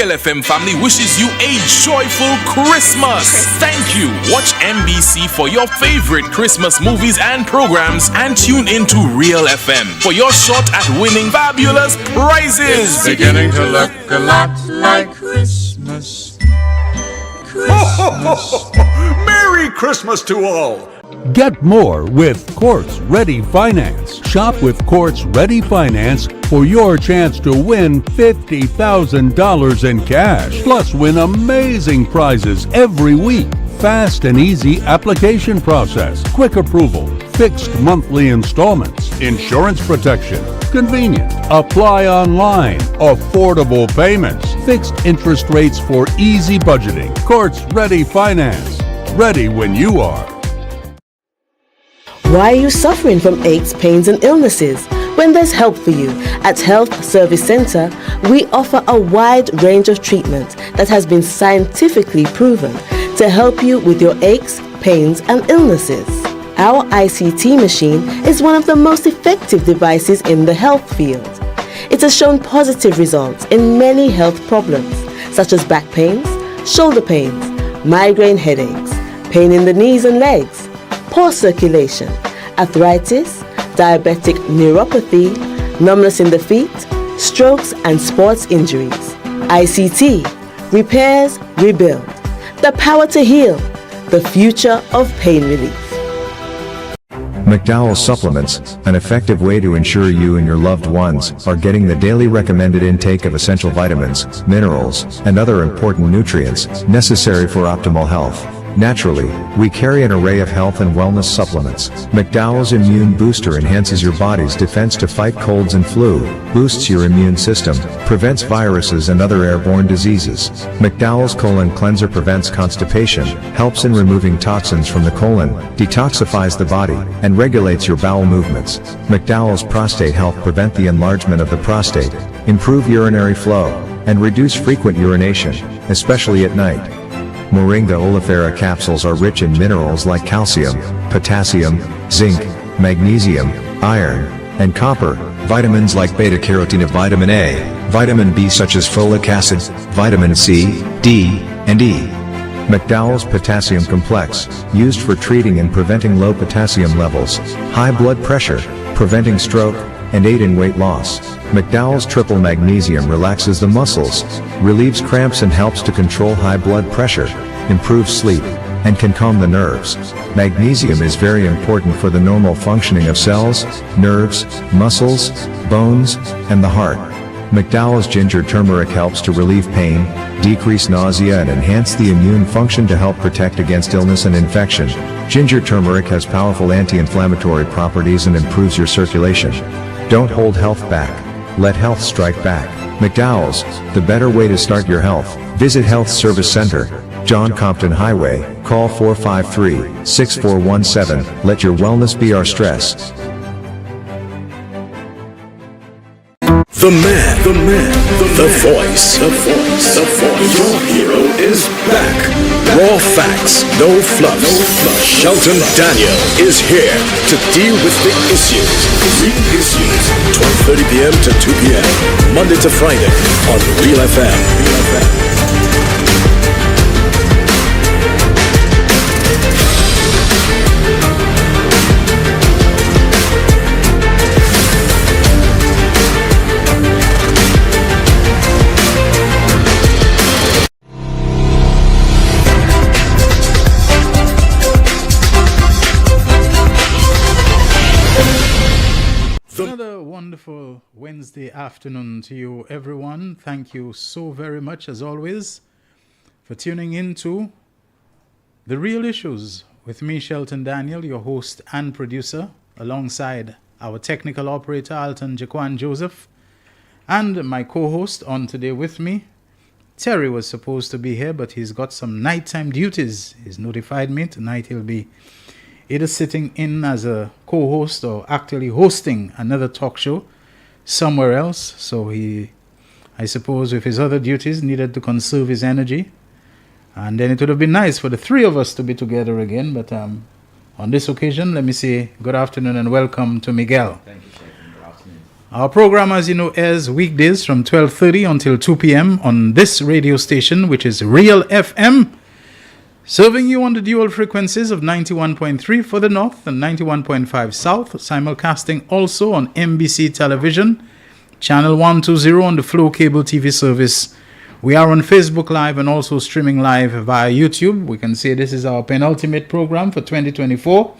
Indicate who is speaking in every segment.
Speaker 1: Real FM family wishes you a joyful Christmas. Thank you. Watch NBC for your favorite Christmas movies and programs and tune into Real FM for your shot at winning fabulous prizes.
Speaker 2: It's beginning to look a lot like Christmas.
Speaker 3: Merry Christmas to all!
Speaker 4: Get more with Quartz Ready Finance. Shop with Quartz Ready Finance for your chance to win $50,000 in cash. Plus, win amazing prizes every week. Fast and easy application process, quick approval, fixed monthly installments, insurance protection, convenient, apply online, affordable payments, fixed interest rates for easy budgeting. Quartz Ready Finance. Ready when you are.
Speaker 5: Why are you suffering from aches, pains, and illnesses? When there's help for you, at Health Service Center, we offer a wide range of treatment that has been scientifically proven to help you with your aches, pains, and illnesses. Our ICT machine is one of the most effective devices in the health field. It has shown positive results in many health problems, such as back pains, shoulder pains, migraine headaches, pain in the knees and legs, poor circulation, arthritis, diabetic neuropathy, numbness in the feet, strokes and sports injuries. ICT, repairs, rebuild. The power to heal, the future of pain relief.
Speaker 6: McDowell Supplements, an effective way to ensure you and your loved ones are getting the daily recommended intake of essential vitamins, minerals, and other important nutrients necessary for optimal health. Naturally, we carry an array of health and wellness supplements. McDowell's Immune Booster enhances your body's defense to fight colds and flu, boosts your immune system, prevents viruses and other airborne diseases. McDowell's Colon Cleanser prevents constipation, helps in removing toxins from the colon, detoxifies the body, and regulates your bowel movements. McDowell's Prostate Health prevent the enlargement of the prostate, improve urinary flow, and reduce frequent urination, especially at night. Moringa oleifera capsules are rich in minerals like calcium, potassium, zinc, magnesium, iron, and copper, vitamins like beta-carotene of vitamin A, vitamin B such as folic acid, vitamin C, D, and E. McDowell's Potassium Complex, used for treating and preventing low potassium levels, high blood pressure, preventing stroke, and aid in weight loss. McDowell's Triple Magnesium relaxes the muscles, relieves cramps and helps to control high blood pressure, improves sleep, and can calm the nerves. Magnesium is very important for the normal functioning of cells, nerves, muscles, bones, and the heart. McDowell's Ginger Turmeric helps to relieve pain, decrease nausea and enhance the immune function to help protect against illness and infection. Ginger turmeric has powerful anti-inflammatory properties and improves your circulation. Don't hold health back. Let health strike back. McDowell's, the better way to start your health. Visit Health Service Center, John Compton Highway, call 453-6417. Let your wellness be our stress.
Speaker 7: The man, the voice. Your hero is back. Raw facts, no fluff. Shelton Daniel is here to deal with the issues. Real issues, 12:30 p.m. to 2 p.m. Monday to Friday on Real FM.
Speaker 8: Another wonderful Wednesday afternoon to you, everyone. Thank you so very much, as always, for tuning in to The Real Issues with me, Shelton Daniel, your host and producer, alongside our technical operator, Alton Jaquan Joseph, and my co-host on today with me. Terry was supposed to be here, but he's got some nighttime duties. He's notified me tonight he'll be either sitting in as a co-host or actually hosting another talk show somewhere else. So he, I suppose, with his other duties, needed to conserve his energy. And then it would have been nice for the three of us to be together again. But on this occasion, let me say good afternoon and welcome to Miguel.
Speaker 9: Thank you, Shepard. Good afternoon.
Speaker 8: Our program, as you know, airs weekdays from 12:30 until 2 p.m. on this radio station, which is Real FM, serving you on the dual frequencies of 91.3 for the north and 91.5 south, simulcasting also on MBC Television, channel 120 on the Flow Cable TV service. We are on Facebook Live and also streaming live via YouTube. We can say this is our penultimate program for 2024.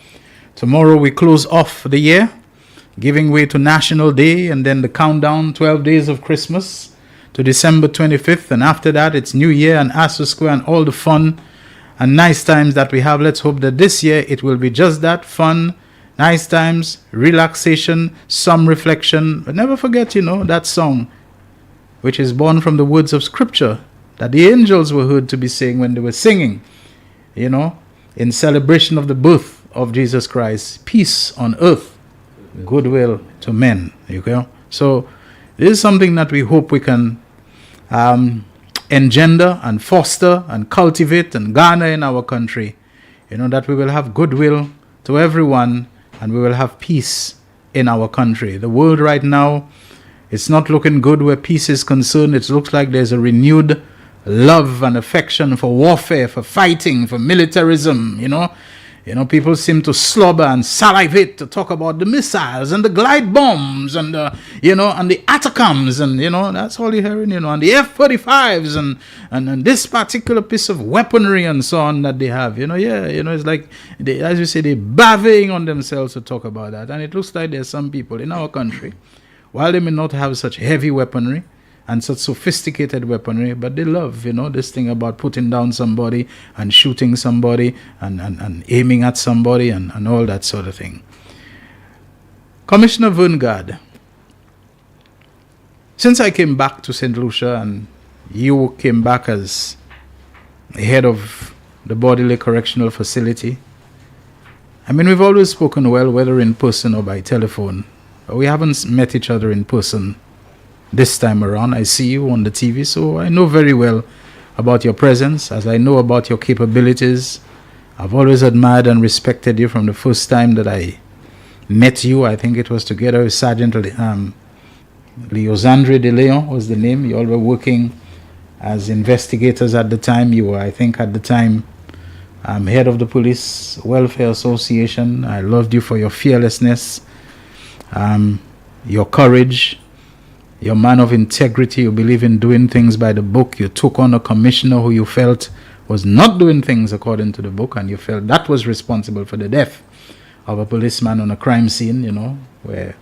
Speaker 8: Tomorrow we close off the year, giving way to National Day and then the countdown, 12 days of Christmas to December 25th. And after that, it's New Year and Astor Square and all the fun and nice times that we have. Let's hope that this year it will be just that, fun, nice times, relaxation, some reflection. But never forget, that song, which is born from the words of Scripture that the angels were heard to be saying when they were singing, in celebration of the birth of Jesus Christ. Peace on earth, goodwill to men. So this is something that we hope we can engender and foster and cultivate and garner in our country. That we will have goodwill to everyone and we will have peace in our country. The world right now, it's not looking good where peace is concerned. It looks like there's a renewed love and affection for warfare, for fighting, for militarism. People seem to slobber and salivate to talk about the missiles and the glide bombs and and the ATACMS and that's all you're hearing, and the F-35s and this particular piece of weaponry and so on that they have. It's like as you say, they're bavying on themselves to talk about that. And it looks like there's some people in our country, while they may not have such heavy weaponry and such sophisticated weaponry, but they love, this thing about putting down somebody and shooting somebody and aiming at somebody and all that sort of thing. Commissioner Verngard, since I came back to St. Lucia and you came back as head of the Bodily Correctional Facility, we've always spoken well, whether in person or by telephone. We haven't met each other in person this time around. I see you on the TV, so I know very well about your presence, as I know about your capabilities. I've always admired and respected you from the first time that I met you. I think it was together with Sergeant Leosandre de Leon was the name. You all were working as investigators at the time. You were, I think, at the time, head of the Police Welfare Association. I loved you for your fearlessness, your courage. You're a man of integrity. You believe in doing things by the book. You took on a commissioner who you felt was not doing things according to the book, and you felt that was responsible for the death of a policeman on a crime scene, where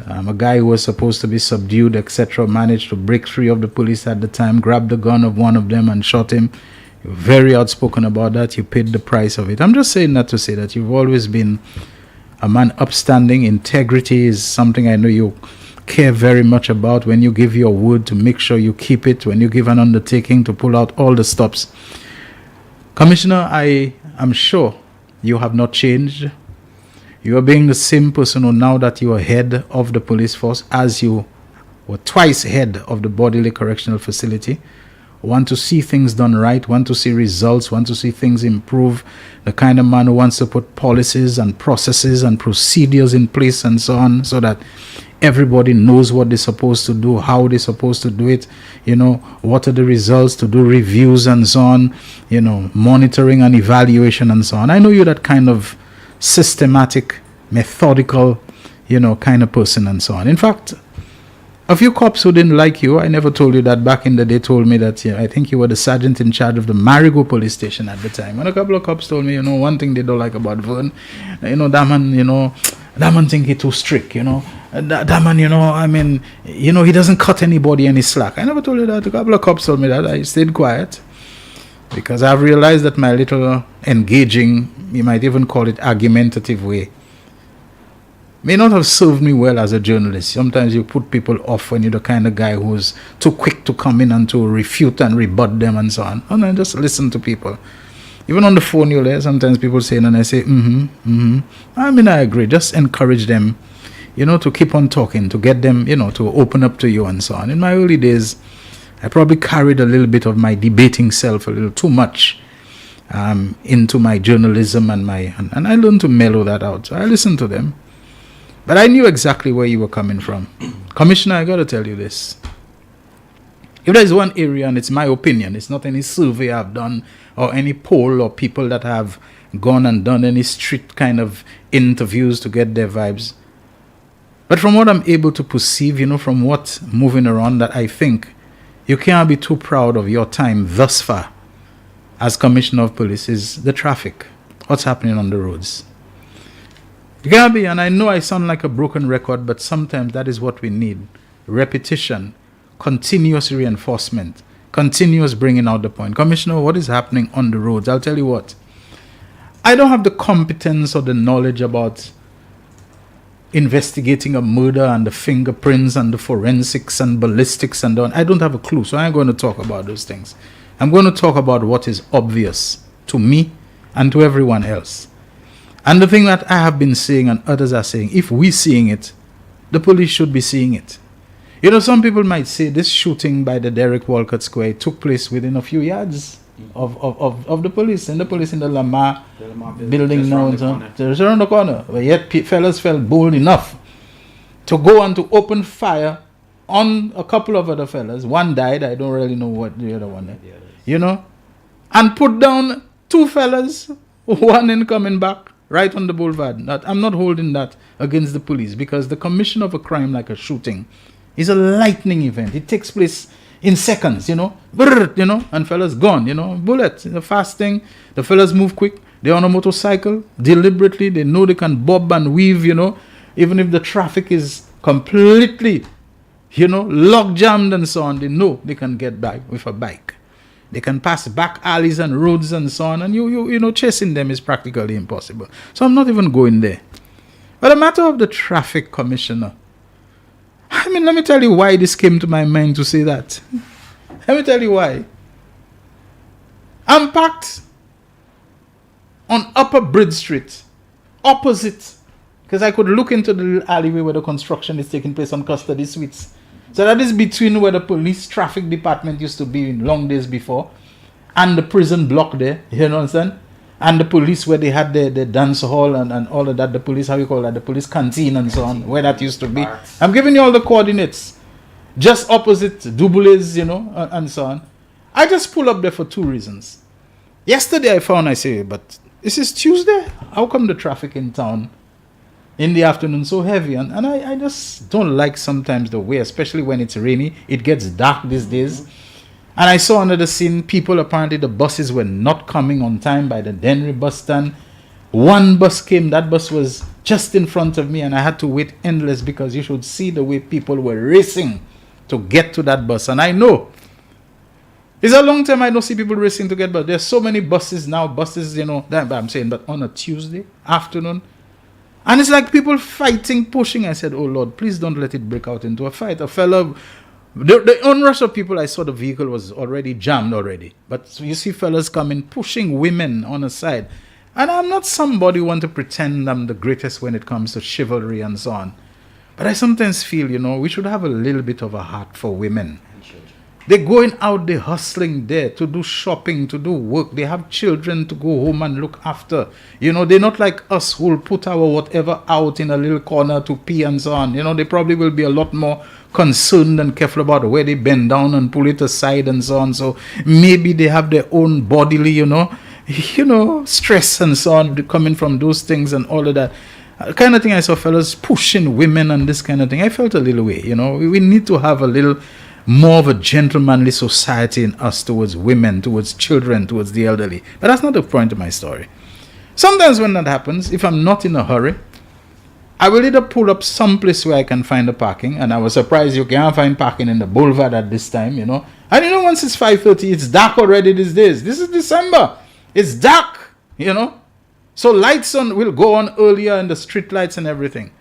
Speaker 8: a guy who was supposed to be subdued, etc., managed to break free of the police at the time, grabbed the gun of one of them and shot him. You're very outspoken about that. You paid the price of it. I'm just saying that to say that you've always been a man upstanding. Integrity is something I know you care very much about. When you give your word, to make sure you keep it. When you give an undertaking, to pull out all the stops. Commissioner, I am sure you have not changed. You are being the same person who, now that you are head of the police force, as you were twice head of the Bodily Correctional Facility, want to see things done right, want to see results, want to see things improve, the kind of man who wants to put policies and processes and procedures in place and so on, so that everybody knows what they're supposed to do, how they're supposed to do it, what are the results, to do reviews and so on, monitoring and evaluation and so on. I know you're that kind of systematic, methodical, kind of person and so on. In fact, a few cops who didn't like you, I never told you that back in the day, told me that I think you were the sergeant in charge of the Marigo police station at the time. And a couple of cops told me, one thing they don't like about Vern, that man think he's too strict, that man, he doesn't cut anybody any slack. I never told you that. A couple of cops told me that. I stayed quiet because I've realized that my little engaging, you might even call it argumentative way, may not have served me well as a journalist. Sometimes you put people off when you're the kind of guy who's too quick to come in and to refute and rebut them and so on. And I just listen to people. Even on the phone, you'll hear sometimes people saying, and I say, I agree. Just encourage them, to keep on talking, to get them, to open up to you and so on. In my early days, I probably carried a little bit of my debating self a little too much into my journalism and I learned to mellow that out. So I listen to them. But I knew exactly where you were coming from. Commissioner, I got to tell you this. If there is one area, and it's my opinion, it's not any survey I've done or any poll or people that have gone and done any street kind of interviews to get their vibes. But from what I'm able to perceive, from what's moving around, that I think you can't be too proud of your time thus far as Commissioner of Police is the traffic. What's happening on the roads? You can't be, and I know I sound like a broken record, but sometimes that is what we need. Repetition, continuous reinforcement, continuous bringing out the point. Commissioner, what is happening on the roads? I'll tell you what. I don't have the competence or the knowledge about investigating a murder and the fingerprints and the forensics and ballistics and on. I don't have a clue, so I ain't going to talk about those things. I'm going to talk about what is obvious to me and to everyone else. And the thing that I have been saying and others are saying, if we're seeing it, the police should be seeing it. Some people might say this shooting by the Derek Walcott Square took place within a few yards of the police, and the police in the Lamar building now. Just around the corner. But yet fellas felt bold enough to go on to open fire on a couple of other fellas. One died, I don't really know what the other one did. And put down 2 fellas, one in coming back. Right on the boulevard. I'm not holding that against the police, because the commission of a crime like a shooting is a lightning event. It takes place in seconds, and fellas gone, bullet, the fast thing. The fellas move quick. They're on a motorcycle, deliberately. They know they can bob and weave, even if the traffic is completely, log jammed and so on. They know they can get by with a bike. They can pass back alleys and roads and so on, and chasing them is practically impossible. So I'm not even going there. But a matter of the traffic commissioner, let me tell you why this came to my mind to say that. Let me tell you why. I'm parked on Upper Bridge Street, opposite, because I could look into the alleyway where the construction is taking place on Custody Suites. So that is between where the police traffic department used to be in long days before, and the prison block there, you know what I'm saying? And the police where they had the dance hall and all of that, the police, how you call that, the police canteen and so on, where that used to be. I'm giving you all the coordinates. Just opposite Duboulez, and so on. I just pull up there for 2 reasons. Yesterday I say, but this is Tuesday. How come the traffic in town in the afternoon so heavy? And I just don't like sometimes the way, especially when it's rainy, it gets dark these days. And I saw under the scene, people, apparently the buses were not coming on time by the Denry bus stand. One bus came, that bus was just in front of me, and I had to wait endless, because you should see the way people were racing to get to that bus. And I know, it's a long time I don't see people racing to get bus. There's so many buses now, that I'm saying, but on a Tuesday afternoon, and it's like people fighting, pushing. I said, oh Lord, please don't let it break out into a fight. A fellow, the onrush of people, I saw the vehicle was already jammed already. But you see fellas coming, pushing women on the side. And I'm not somebody who want to pretend I'm the greatest when it comes to chivalry and so on. But I sometimes feel, we should have a little bit of a heart for women. They're going out, they're hustling there to do shopping, to do work. They have children to go home and look after. They're not like us who will put our whatever out in a little corner to pee and so on. They probably will be a lot more concerned and careful about where they bend down and pull it aside and so on. So maybe they have their own bodily, stress and so on coming from those things and all of that. Kind of thing I saw fellas pushing women and this kind of thing. I felt a little way, We need to have a little more of a gentlemanly society in us towards women, towards children, towards the elderly. But that's not the point of my story. Sometimes when that happens, if I'm not in a hurry, I will either pull up someplace where I can find the parking, and I was surprised you can't find parking in the boulevard at this time, And once it's 5:30, it's dark already these days. This is December. It's dark, So lights will go on earlier, and the street lights and everything.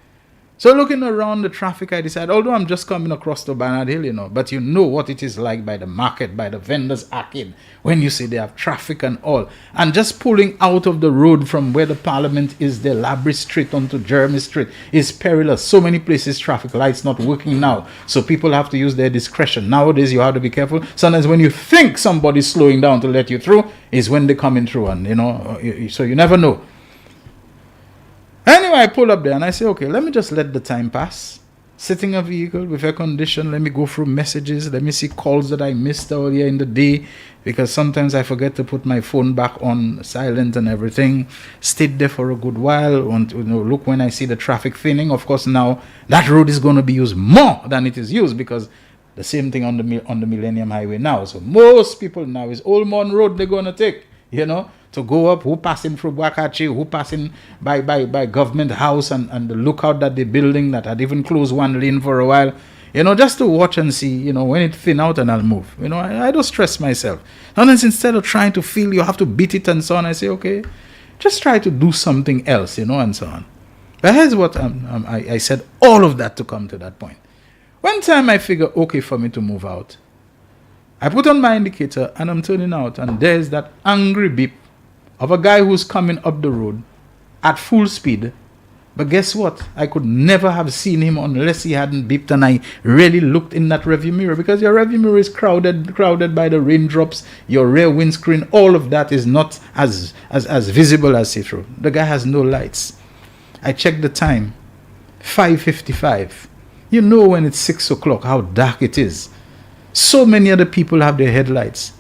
Speaker 8: So looking around the traffic, I decided, although I'm just coming across to Barnard Hill, but you know what it is like by the market, by the vendors' arcade, when you see they have traffic and all. And just pulling out of the road from where the Parliament is, the Labrie Street onto Jeremy Street is perilous. So many places, traffic lights not working now. So people have to use their discretion. Nowadays, you have to be careful. Sometimes when you think somebody's slowing down to let you through, is when they're coming through. And, so you never know. Anyway, I pull up there and I say, okay, let me just let the time pass. Sitting in a vehicle with air condition, let me go through messages, let me see calls that I missed earlier in the day, because sometimes I forget to put my phone back on silent and everything. Stayed there for a good while. Look, when I see the traffic thinning, of course now that road is going to be used more than it is used, because the same thing on the Millennium Highway now. So most people now is Old Mon Road they're going to take, to go up, who passing through Wakachi, who passing by Government House and the lookout that they're building that had even closed one lane for a while, just to watch and see, when it thin out and I'll move. I don't stress myself. Sometimes instead of trying to feel you have to beat it and so on, I say, okay, just try to do something else, and so on. But here's what I said all of that to come to that point. One time I figure, okay, for me to move out, I put on my indicator and I'm turning out, and there's that angry beep of a guy who's coming up the road at full speed. But guess what? I could never have seen him unless he hadn't beeped and I really looked in that rearview mirror, because your rearview mirror is crowded by the raindrops, your rear windscreen, all of that is not as visible as see-through. The guy has no lights. I checked the time, 5:55. You know when it's 6 o'clock how dark it is. So many other people have their headlights.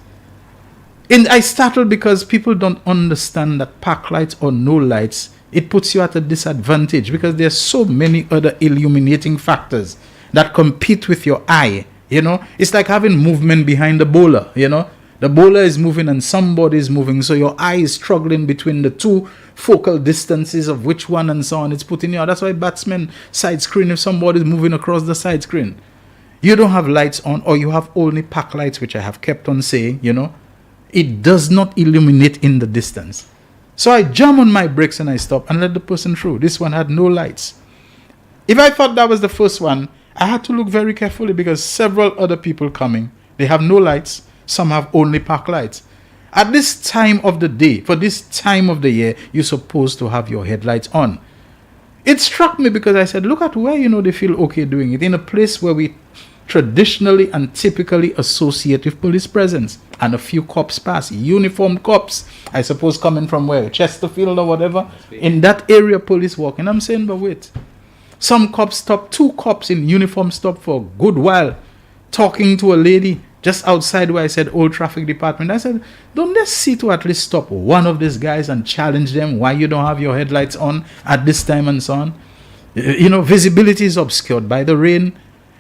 Speaker 8: And I startled because people don't understand that park lights or no lights, it puts you at a disadvantage, because there's so many other illuminating factors that compete with your eye. It's like having movement behind the bowler. The bowler is moving and somebody is moving, so your eye is struggling between the two focal distances of which one and so on. It's putting you out. That's why batsmen side screen if somebody is moving across the side screen. You don't have lights on, or you have only park lights, which I have kept on saying, it does not illuminate in the distance. So I jam on my brakes and I stop and let the person through. This one had no lights. If I thought that was the first one, I had to look very carefully, because several other people coming, they have no lights, some have only park lights. At this time of the day, for this time of the year, you're supposed to have your headlights on. It struck me because I said, look at where they feel okay doing it, in a place where we traditionally and typically associate with police presence, and a few cops pass, uniformed cops, I suppose coming from where, Chesterfield or whatever, in that area, police walking. I'm saying, but wait, some cops stop, 2 cops in uniform stop for a good while, talking to a lady just outside where I said Old Traffic Department. I said, don't let's see to at least stop one of these guys and challenge them why you don't have your headlights on at this time and so on. Visibility is obscured by the rain.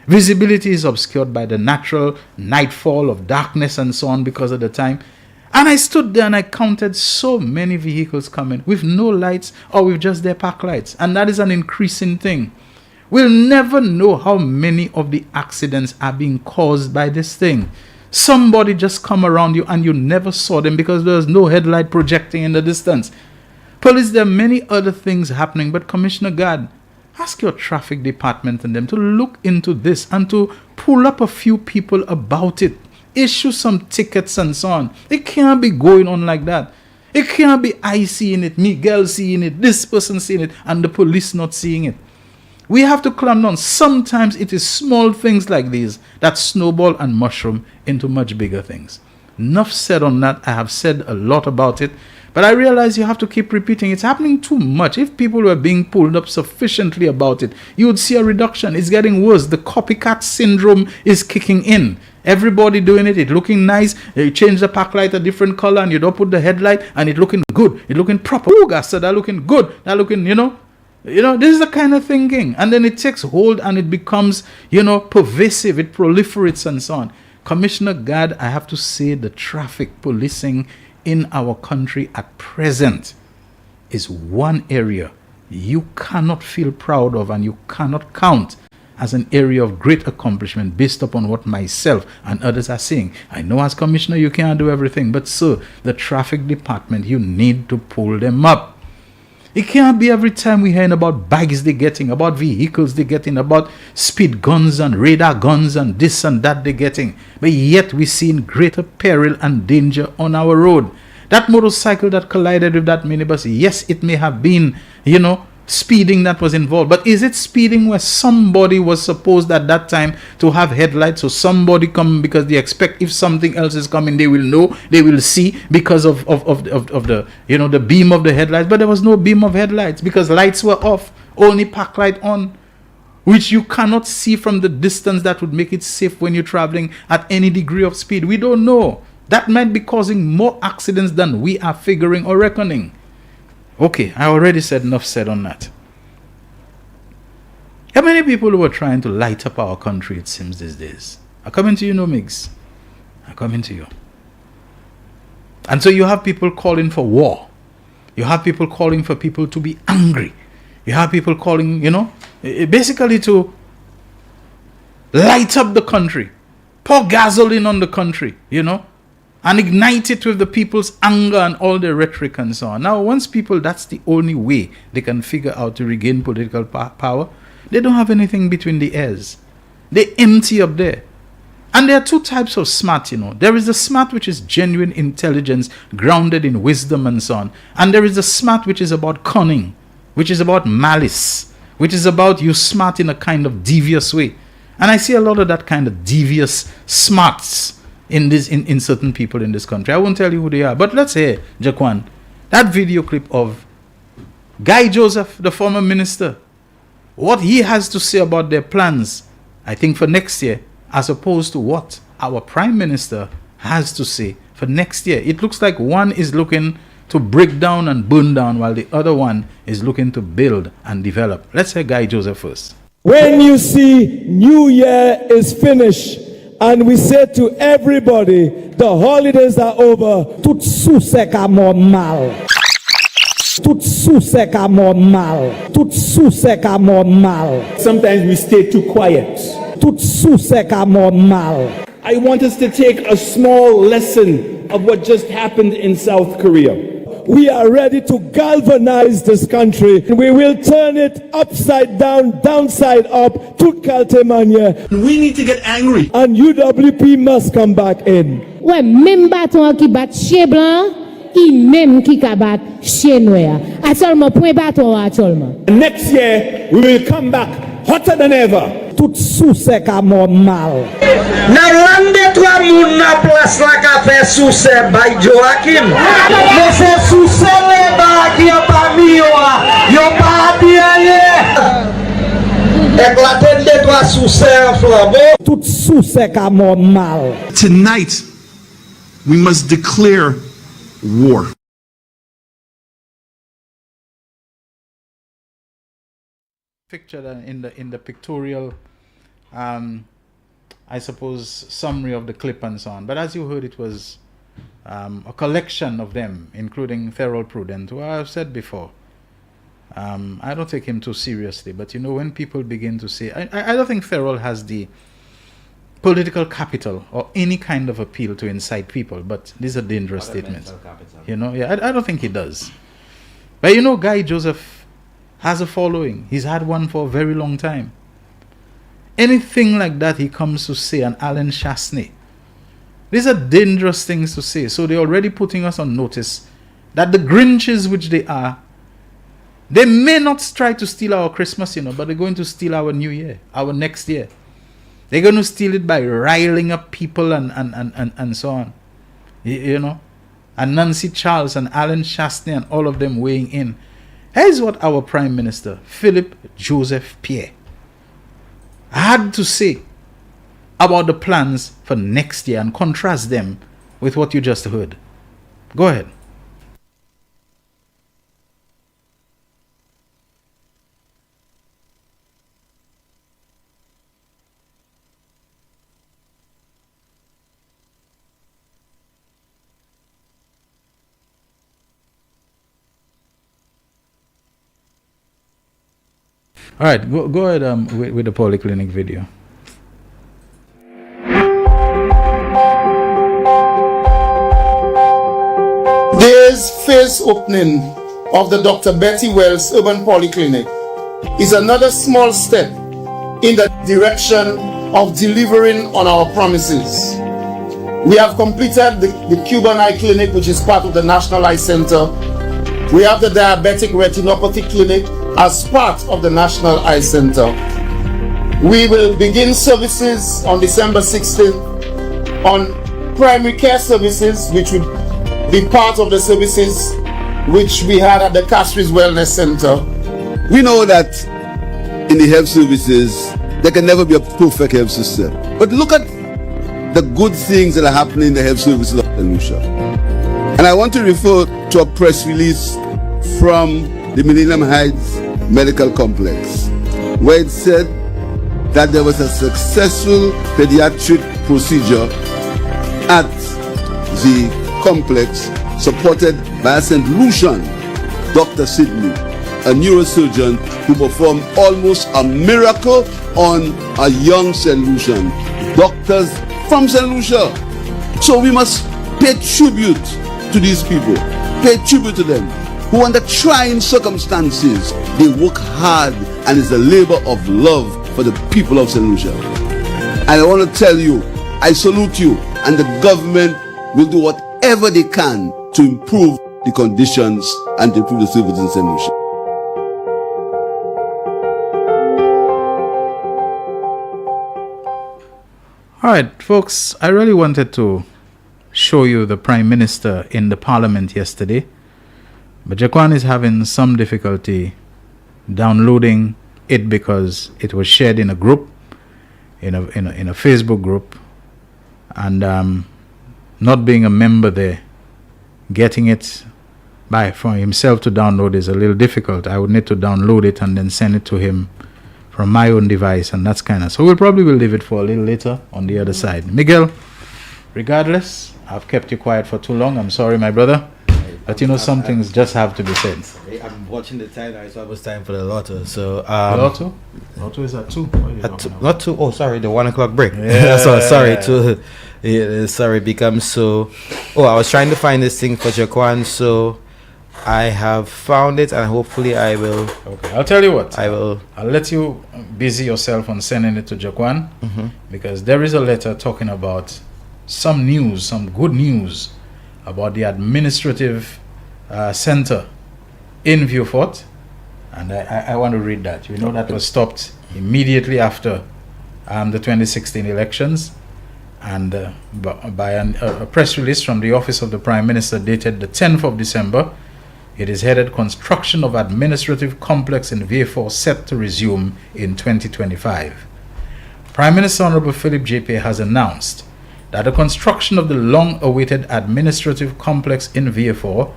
Speaker 8: Visibility is obscured by the natural nightfall of darkness and so on because of the time. And I stood there and I counted so many vehicles coming with no lights or with just their park lights. And that is an increasing thing. We'll never know how many of the accidents are being caused by this thing. Somebody just come around you and you never saw them because there's no headlight projecting in the distance. Police, there are many other things happening, but Commissioner Gad, ask your traffic department and them to look into this and to pull up a few people about it. Issue some tickets and so on. It can't be going on like that. It can't be I seeing it, Miguel seeing it, this person seeing it, and the police not seeing it. We have to clamp down. Sometimes it is small things like these that snowball and mushroom into much bigger things. Enough said on that. I have said a lot about it. But I realize you have to keep repeating. It's happening too much. If people were being pulled up sufficiently about it, you would see a reduction. It's getting worse. The copycat syndrome is kicking in. Everybody doing it. It's looking nice. You change the park light a different color and you don't put the headlight and it's looking good. It's looking proper. Oh, God, so they're looking good. They're looking, this is the kind of thinking. And then it takes hold and it becomes, pervasive. It proliferates and so on. Commissioner Gad, I have to say the traffic policing in our country at present is one area you cannot feel proud of and you cannot count as an area of great accomplishment based upon what myself and others are saying. I know as commissioner you can't do everything, but sir, the traffic department, you need to pull them up. It can't be every time we hearing about bags they're getting, about vehicles they're getting, about speed guns and radar guns and this and that they're getting. But yet we're seeing greater peril and danger on our road. That motorcycle that collided with that minibus, yes, it may have been, speeding that was involved. But is it speeding where somebody was supposed at that time to have headlights, so somebody come because they expect if something else is coming, they will know, they will see because of the, you know, the beam of the headlights. But there was no beam of headlights because lights were off, only park light on, which you cannot see from the distance that would make it safe when you're traveling at any degree of speed. We don't know. That might be causing more accidents than we are figuring or reckoning. Okay, I already said enough said on that. How many people who are trying to light up our country, it seems, these days? I'm coming to you, no Migs. I'm coming to you. And so you have people calling for war. You have people calling for people to be angry. You have people calling, you know, basically to light up the country, pour gasoline on the country, you know, and ignite it with the people's anger and all their rhetoric and so on. Now, once people, that's the only way they can figure out to regain political power, they don't have anything between the ears. They empty up there. And there are two types of smart, you know. There is the smart which is genuine intelligence, grounded in wisdom and so on. And there is the smart which is about cunning, which is about malice, which is about you smart in a kind of devious way. And I see a lot of that kind of devious smarts in certain people in this country. I won't tell you who they are, but let's hear, Jaquan, that video clip of Guy Joseph, the former minister, what he has to say about their plans, I think for next year, as opposed to what our prime minister has to say for next year. It looks like one is looking to break down and burn down while the other one is looking to build and develop. Let's hear Guy Joseph first.
Speaker 9: When you see New Year is finished, and we say to everybody, the holidays are over. Tout sous seka normal. Tout sous seka normal. Tout sous seka normal. Sometimes we stay too quiet. Tout sous seka normal. I want us to take a small lesson of what just happened in South Korea. We are ready to galvanize this country. We will turn it upside down, downside up, to Kaltemania. We need to get angry. And UWP must come back in.
Speaker 10: Ouais, même bâton qui bat chez blanc, il même qui bat chez noir. À seulement point bâton à seulement.
Speaker 9: Next year, we will come back hotter than ever. Tout sous sec à normal.
Speaker 11: Na rande trois moun na place la ka fait sous se by Joaquin. Mais c'est sous se le ba qui a pas mis yo pas bien. Éclater de trois sous se flambeau.
Speaker 9: Tout sous sec à normal.
Speaker 12: Tonight we must declare war.
Speaker 8: Picture in the pictorial I suppose summary of the clip and so on, but as you heard, it was a collection of them, including Ferrell Prudent, who I've said before, I don't take him too seriously, but you know, when people begin to say, I don't think Ferrell has the political capital or any kind of appeal to incite people, but these are dangerous statements, you know. Yeah, I don't think he does, but you know, Guy Joseph has a following. He's had one for a very long time. Anything like that he comes to say, and Alan Chasney, these are dangerous things to say. So they're already putting us on notice that the Grinches which they are, they may not try to steal our Christmas, you know, but they're going to steal our New Year, our next year. They're going to steal it by riling up people and so on, you know. And Nancy Charles and Alan Chasney and all of them weighing in. Here's what our Prime Minister, Philip Joseph Pierre, had to say about the plans for next year and contrast them with what you just heard. Go ahead. All right, go ahead with the polyclinic video.
Speaker 13: Today's phase opening of the Dr. Betty Wells Urban Polyclinic is another small step in the direction of delivering on our promises. We have completed the Cuban Eye Clinic, which is part of the National Eye Center. We have the Diabetic Retinopathy Clinic, as part of the National Eye Center. We will begin services on December 16th on primary care services, which would be part of the services which we had at the Castries Wellness Center.
Speaker 14: We know that in the health services, there can never be a perfect health system. But look at the good things that are happening in the health services of St. Lucia. And I want to refer to a press release from the Millennium Heights Medical Complex, where it said that there was a successful pediatric procedure at the complex supported by a St. Lucian, Dr. Sidney, a neurosurgeon who performed almost a miracle on a young St. Lucian. Doctors from St. Lucia. So we must pay tribute to these people, pay tribute to them, who under trying circumstances, they work hard and it's a labor of love for the people of St. Lucia. And I want to tell you, I salute you, and the government will do whatever they can to improve the conditions and to improve the services in St. Lucia.
Speaker 8: All right, folks, I really wanted to show you the Prime Minister in the Parliament yesterday, but Jaquan is having some difficulty downloading it because it was shared in a group, in a Facebook group, and not being a member there, getting it for himself to download is a little difficult. I would need to download it and then send it to him from my own device, and that's kind of, so we'll probably will leave it for a little later on the other side. Miguel, regardless, I've kept you quiet for too long. I'm sorry, my brother, but you know, some things just have to be said.
Speaker 15: I'm watching the time now. It's almost time for the lotto. So
Speaker 8: the lotto is at 2.
Speaker 15: Not 2. Oh, sorry, the 1 o'clock break.
Speaker 8: Yeah.
Speaker 15: So sorry sorry, becomes so. Oh, I was trying to find this thing for Jaquan, so I have found it, and hopefully I will.
Speaker 8: Okay, I'll tell you what.
Speaker 15: I'll
Speaker 8: let you busy yourself on sending it to Jaquan, because there is a letter talking about some news, some good news about the administrative center in Vieux Fort, and I want to read that. You know, that was stopped immediately after the 2016 elections, and by a press release from the office of the Prime Minister dated the 10th of December. It is headed Construction of Administrative Complex in Vieux Fort set to resume in 2025. Prime Minister Honorable Philip JP has announced that the construction of the long-awaited administrative complex in Vieux Fort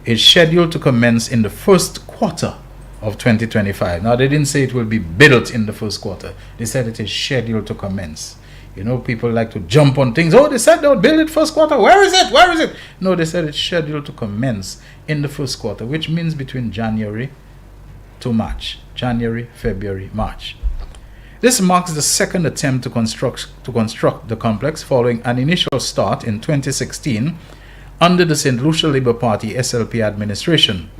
Speaker 8: is scheduled to commence in the first quarter of 2025. Now, they didn't say it will be built in the first quarter. They said it is scheduled to commence. You know, people like to jump on things. Oh, they said they would build it first quarter. Where is it? Where is it? No, they said it's scheduled to commence in the first quarter, which means between January to March. January, February, March. This marks the second attempt to construct the complex following an initial start in 2016 under the St. Lucia Labour Party SLP administration.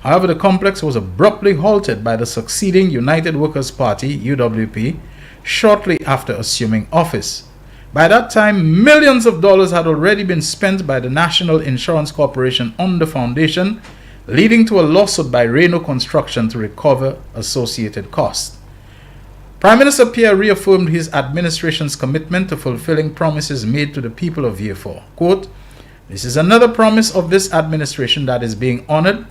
Speaker 8: However, the complex was abruptly halted by the succeeding United Workers' Party, UWP, shortly after assuming office. By that time, millions of dollars had already been spent by the National Insurance Corporation on the foundation, leading to a lawsuit by Reno Construction to recover associated costs. Prime Minister Pierre reaffirmed his administration's commitment to fulfilling promises made to the people of Vieux Fort. Quote, "This is another promise of this administration that is being honored.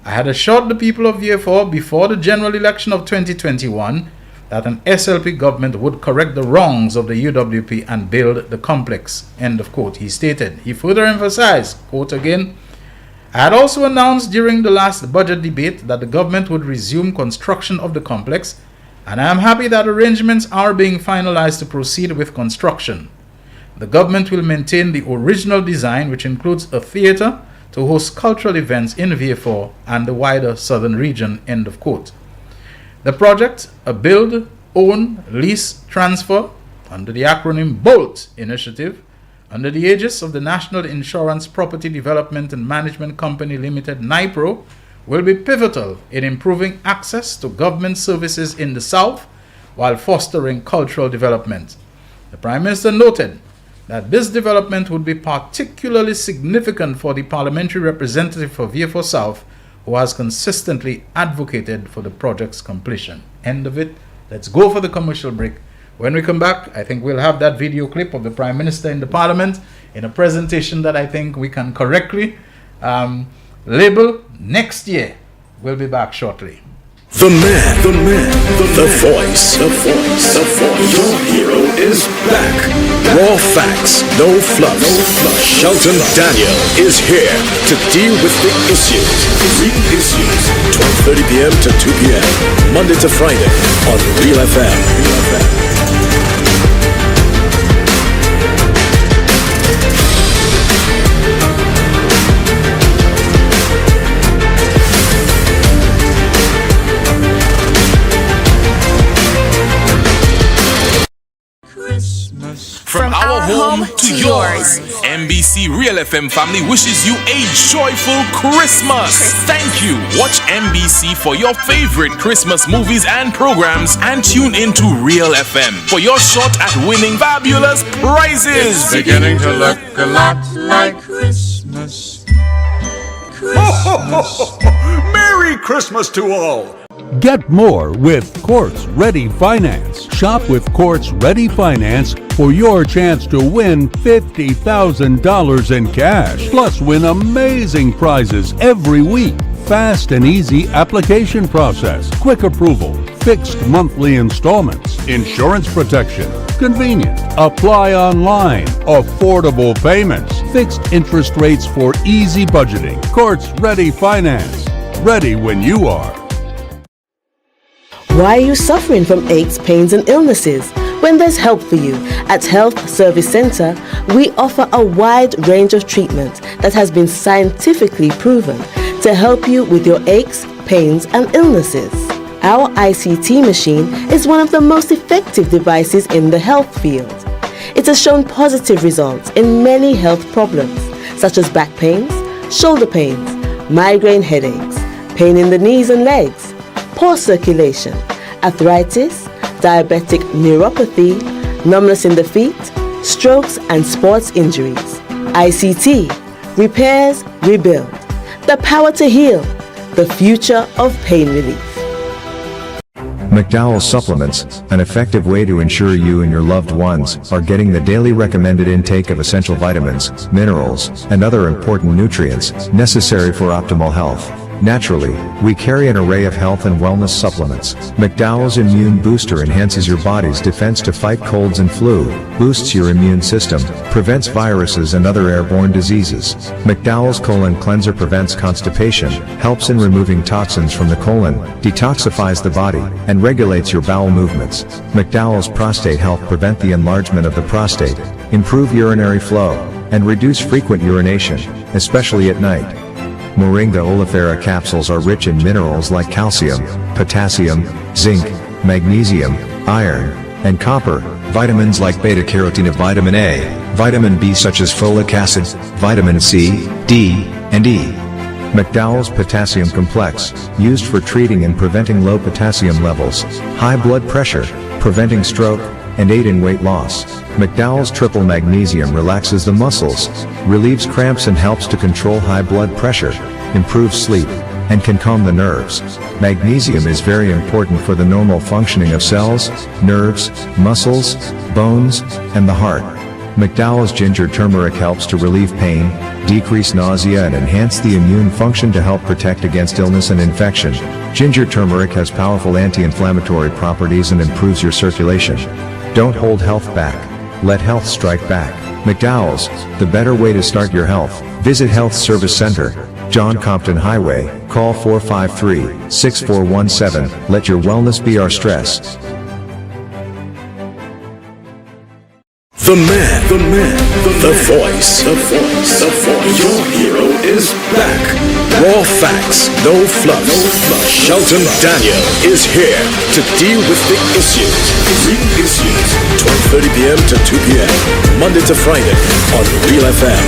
Speaker 8: I had assured the people of Vieux Fort before the general election of 2021 that an SLP government would correct the wrongs of the UWP and build the complex." End of quote. He stated. He further emphasized, quote again, "I had also announced during the last budget debate that the government would resume construction of the complex, and I am happy that arrangements are being finalized to proceed with construction. The government will maintain the original design, which includes a theater to host cultural events in Vieux Fort and the wider southern region." End of quote. The project, a build, own, lease, transfer, under the acronym BOLT initiative, under the aegis of the National Insurance Property Development and Management Company Limited, NIPRO, will be pivotal in improving access to government services in the South while fostering cultural development. The Prime Minister noted that this development would be particularly significant for the parliamentary representative for Vieux Fort South, who has consistently advocated for the project's completion. End of it. Let's go for the commercial break. When we come back, I think we'll have that video clip of the Prime Minister in the Parliament in a presentation that I think we can correctly label next year. We'll be back shortly.
Speaker 7: The man, the voice. Your hero is back. Raw facts, no fluff. Shelton Daniel is here to deal with the issues. Real issues. 12:30 p.m. to 2 p.m. Monday to Friday on Real FM.
Speaker 1: From our home to yours, NBC Real FM family wishes you a joyful Christmas. Thank you. Watch NBC for your favorite Christmas movies and programs and tune into Real FM for your shot at winning fabulous prizes.
Speaker 2: It's beginning to look a lot like Christmas.
Speaker 3: Merry Christmas to all!
Speaker 4: Get more with Quartz Ready Finance. Shop with Quartz Ready Finance for your chance to win $50,000 in cash. Plus, win amazing prizes every week. Fast and easy application process, quick approval, fixed monthly installments, insurance protection, convenient, apply online, affordable payments, fixed interest rates for easy budgeting. Quartz Ready Finance. Ready when you are.
Speaker 5: Why are you suffering from aches, pains, and illnesses? When there's help for you. At Health Service Center, we offer a wide range of treatment that has been scientifically proven to help you with your aches, pains, and illnesses. Our ICT machine is one of the most effective devices in the health field. It has shown positive results in many health problems, such as back pains, shoulder pains, migraine headaches, pain in the knees and legs, poor circulation, arthritis, diabetic neuropathy, numbness in the feet, strokes and sports injuries. ICT, repairs, rebuild, the power to heal, the future of pain relief.
Speaker 6: McDowell's Supplements, an effective way to ensure you and your loved ones are getting the daily recommended intake of essential vitamins, minerals, and other important nutrients necessary for optimal health. Naturally, we carry an array of health and wellness supplements. McDowell's Immune Booster enhances your body's defense to fight colds and flu, boosts your immune system, prevents viruses and other airborne diseases. McDowell's Colon Cleanser prevents constipation, helps in removing toxins from the colon, detoxifies the body, and regulates your bowel movements. McDowell's Prostate Health prevent the enlargement of the prostate, improve urinary flow, and reduce frequent urination, especially at night. Moringa oleifera capsules are rich in minerals like calcium, potassium, zinc, magnesium, iron, and copper, vitamins like beta-carotene, vitamin A, vitamin B such as folic acid, vitamin C, D, and E. McDowell's Potassium Complex, used for treating and preventing low potassium levels, high blood pressure, preventing stroke, and aid in weight loss. McDowell's Triple Magnesium relaxes the muscles, relieves cramps and helps to control high blood pressure, improves sleep, and can calm the nerves. Magnesium is very important for the normal functioning of cells, nerves, muscles, bones, and the heart. McDowell's Ginger Turmeric helps to relieve pain, decrease nausea and enhance the immune function to help protect against illness and infection. Ginger turmeric has powerful anti-inflammatory properties and improves your circulation. Don't hold health back. Let health strike back. McDowell's, the better way to start your health. Visit Health Service Center, John Compton Highway, call 453-6417. Let your wellness be our stress.
Speaker 7: The man, the voice. Your hero is back. Raw facts, no fluff. Shelton Daniel is here to deal with the issues. Real issues. 12:30 p.m. to 2 p.m. Monday to Friday on Real FM.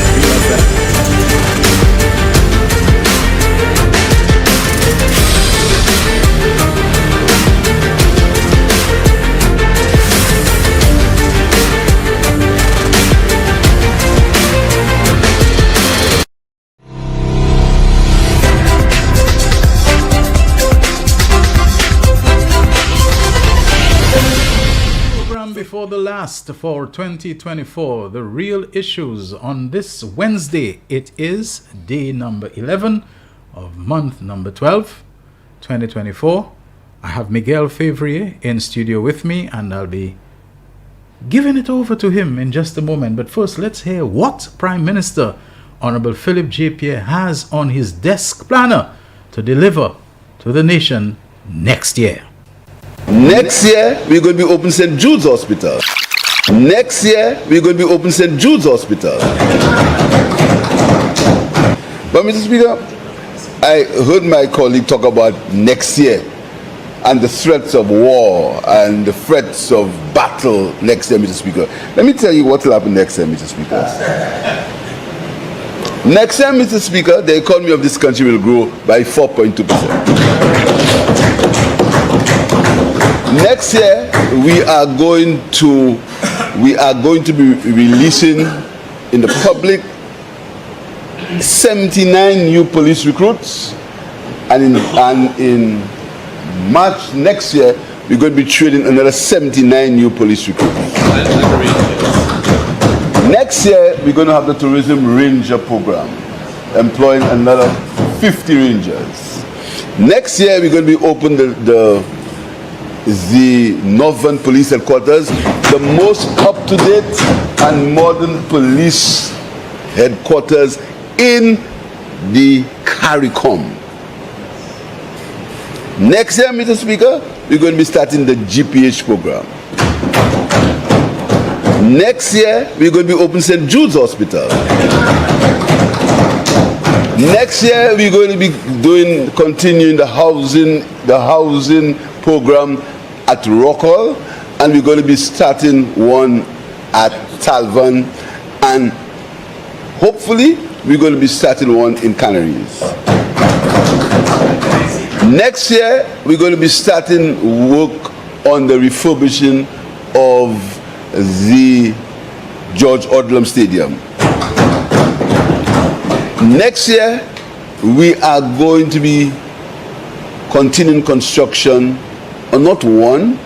Speaker 8: the last for 2024, the real issues on this Wednesday. It is day number 11 of month number 12, 2024. I have Miguel Favrier in studio with me, and I'll be giving it over to him in just a moment. But first, let's hear what Prime Minister Honorable Philip J. Pierre has on his desk planner to deliver to the nation next year.
Speaker 14: Next year, we're going to be open St. Jude's Hospital. Next year, we're going to be open St. Jude's Hospital. But, Mr. Speaker, I heard my colleague talk about next year and the threats of war and the threats of battle next year, Mr. Speaker. Let me tell you what will happen next year, Mr. Speaker. Next year, Mr. Speaker, the economy of this country will grow by 4.2%. Next year, we are going to be releasing in the public 79 new police recruits, and in March next year, we're going to be training another 79 new police recruits. Next year, we're going to have the tourism ranger program, employing another 50 rangers. Next year, we're going to be open the Northern Police Headquarters, the most up-to-date and modern police headquarters in the CARICOM. Next year, Mr. Speaker, we're going to be starting the GPH program. Next year, we're going to be opening St. Jude's Hospital. Next year, we're going to be continuing the housing program at Rockall, and we're going to be starting one at Talvan, and hopefully we're going to be starting one in Canaries. Next year, we're going to be starting work on the refurbishing of the George Odlum Stadium. Next year, we are going to be continuing construction on not one,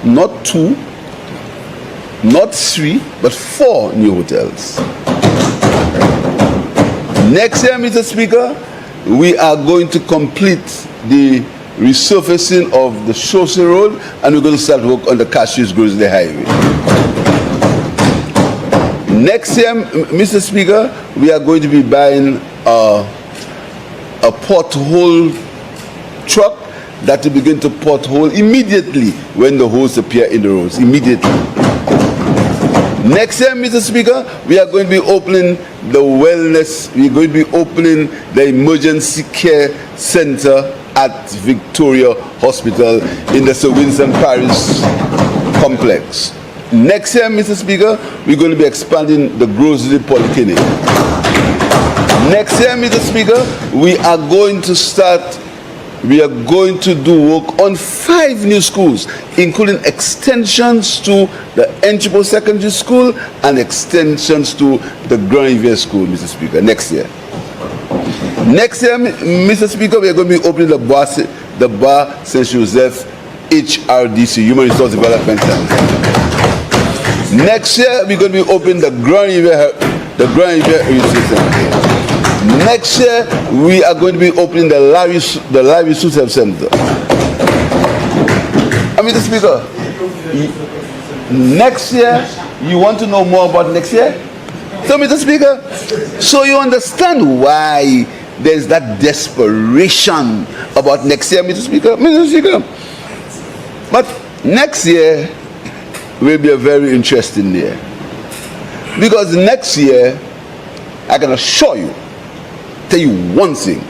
Speaker 14: not two, not three, but 4 new hotels. Next year, Mr. Speaker, we are going to complete the resurfacing of the Chaussee Road, and we're going to start work on the Cassius Grizzly Highway. Next year, Mr. Speaker, we are going to be buying a pothole truck that will begin to pothole immediately when the holes appear in the roads, immediately. Next year, Mr. Speaker, we are going to be opening the wellness, we're going to be opening the emergency care center at Victoria Hospital in the Sir Winston Paris complex. Next year, Mr. Speaker, we're going to be expanding the Grocery Polyclinic. Next year, Mr. Speaker, we are going to do work on 5 new schools, including extensions to the Enchipo Secondary School and extensions to the Grand Riviere School, Mr. Speaker, next year. Next year, Mr. Speaker, we are going to be opening the Bar St. Joseph HRDC, Human Resource Development Center. Next year, we're going to be opening the Grand Riviere Center. Next year, we are going to be opening the Larry Susev Center. Mr. Speaker, next year, you want to know more about next year? So, Mr. Speaker, so you understand why there's that desperation about next year, Mr. Speaker? Mr. Speaker, but next year will be a very interesting year. Because next year, I can assure you, tell you one thing,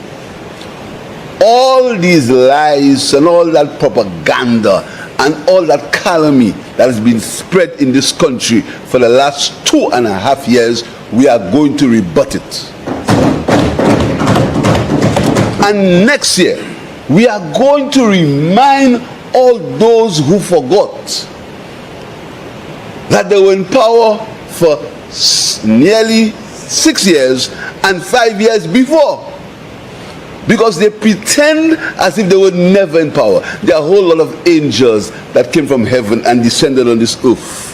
Speaker 14: all these lies and all that propaganda and all that calumny that has been spread in this country for the last 2.5 years, we are going to rebut it. And next year, we are going to remind all those who forgot that they were in power for nearly 6 years and 5 years before. Because they pretend as if they were never in power. There are a whole lot of angels that came from heaven and descended on this earth.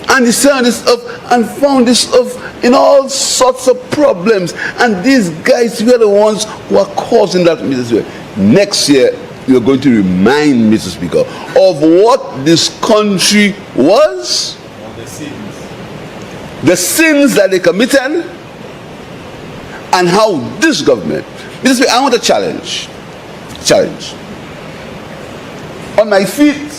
Speaker 14: And descended on this earth and found this earth in all sorts of problems. And these guys were the ones who are causing that, Mr. Speaker. Next year, we are going to remind, Mr. Speaker, of what this country was, the sins that they committed, and how this government. Mr. Speaker, I want a challenge. On my feet,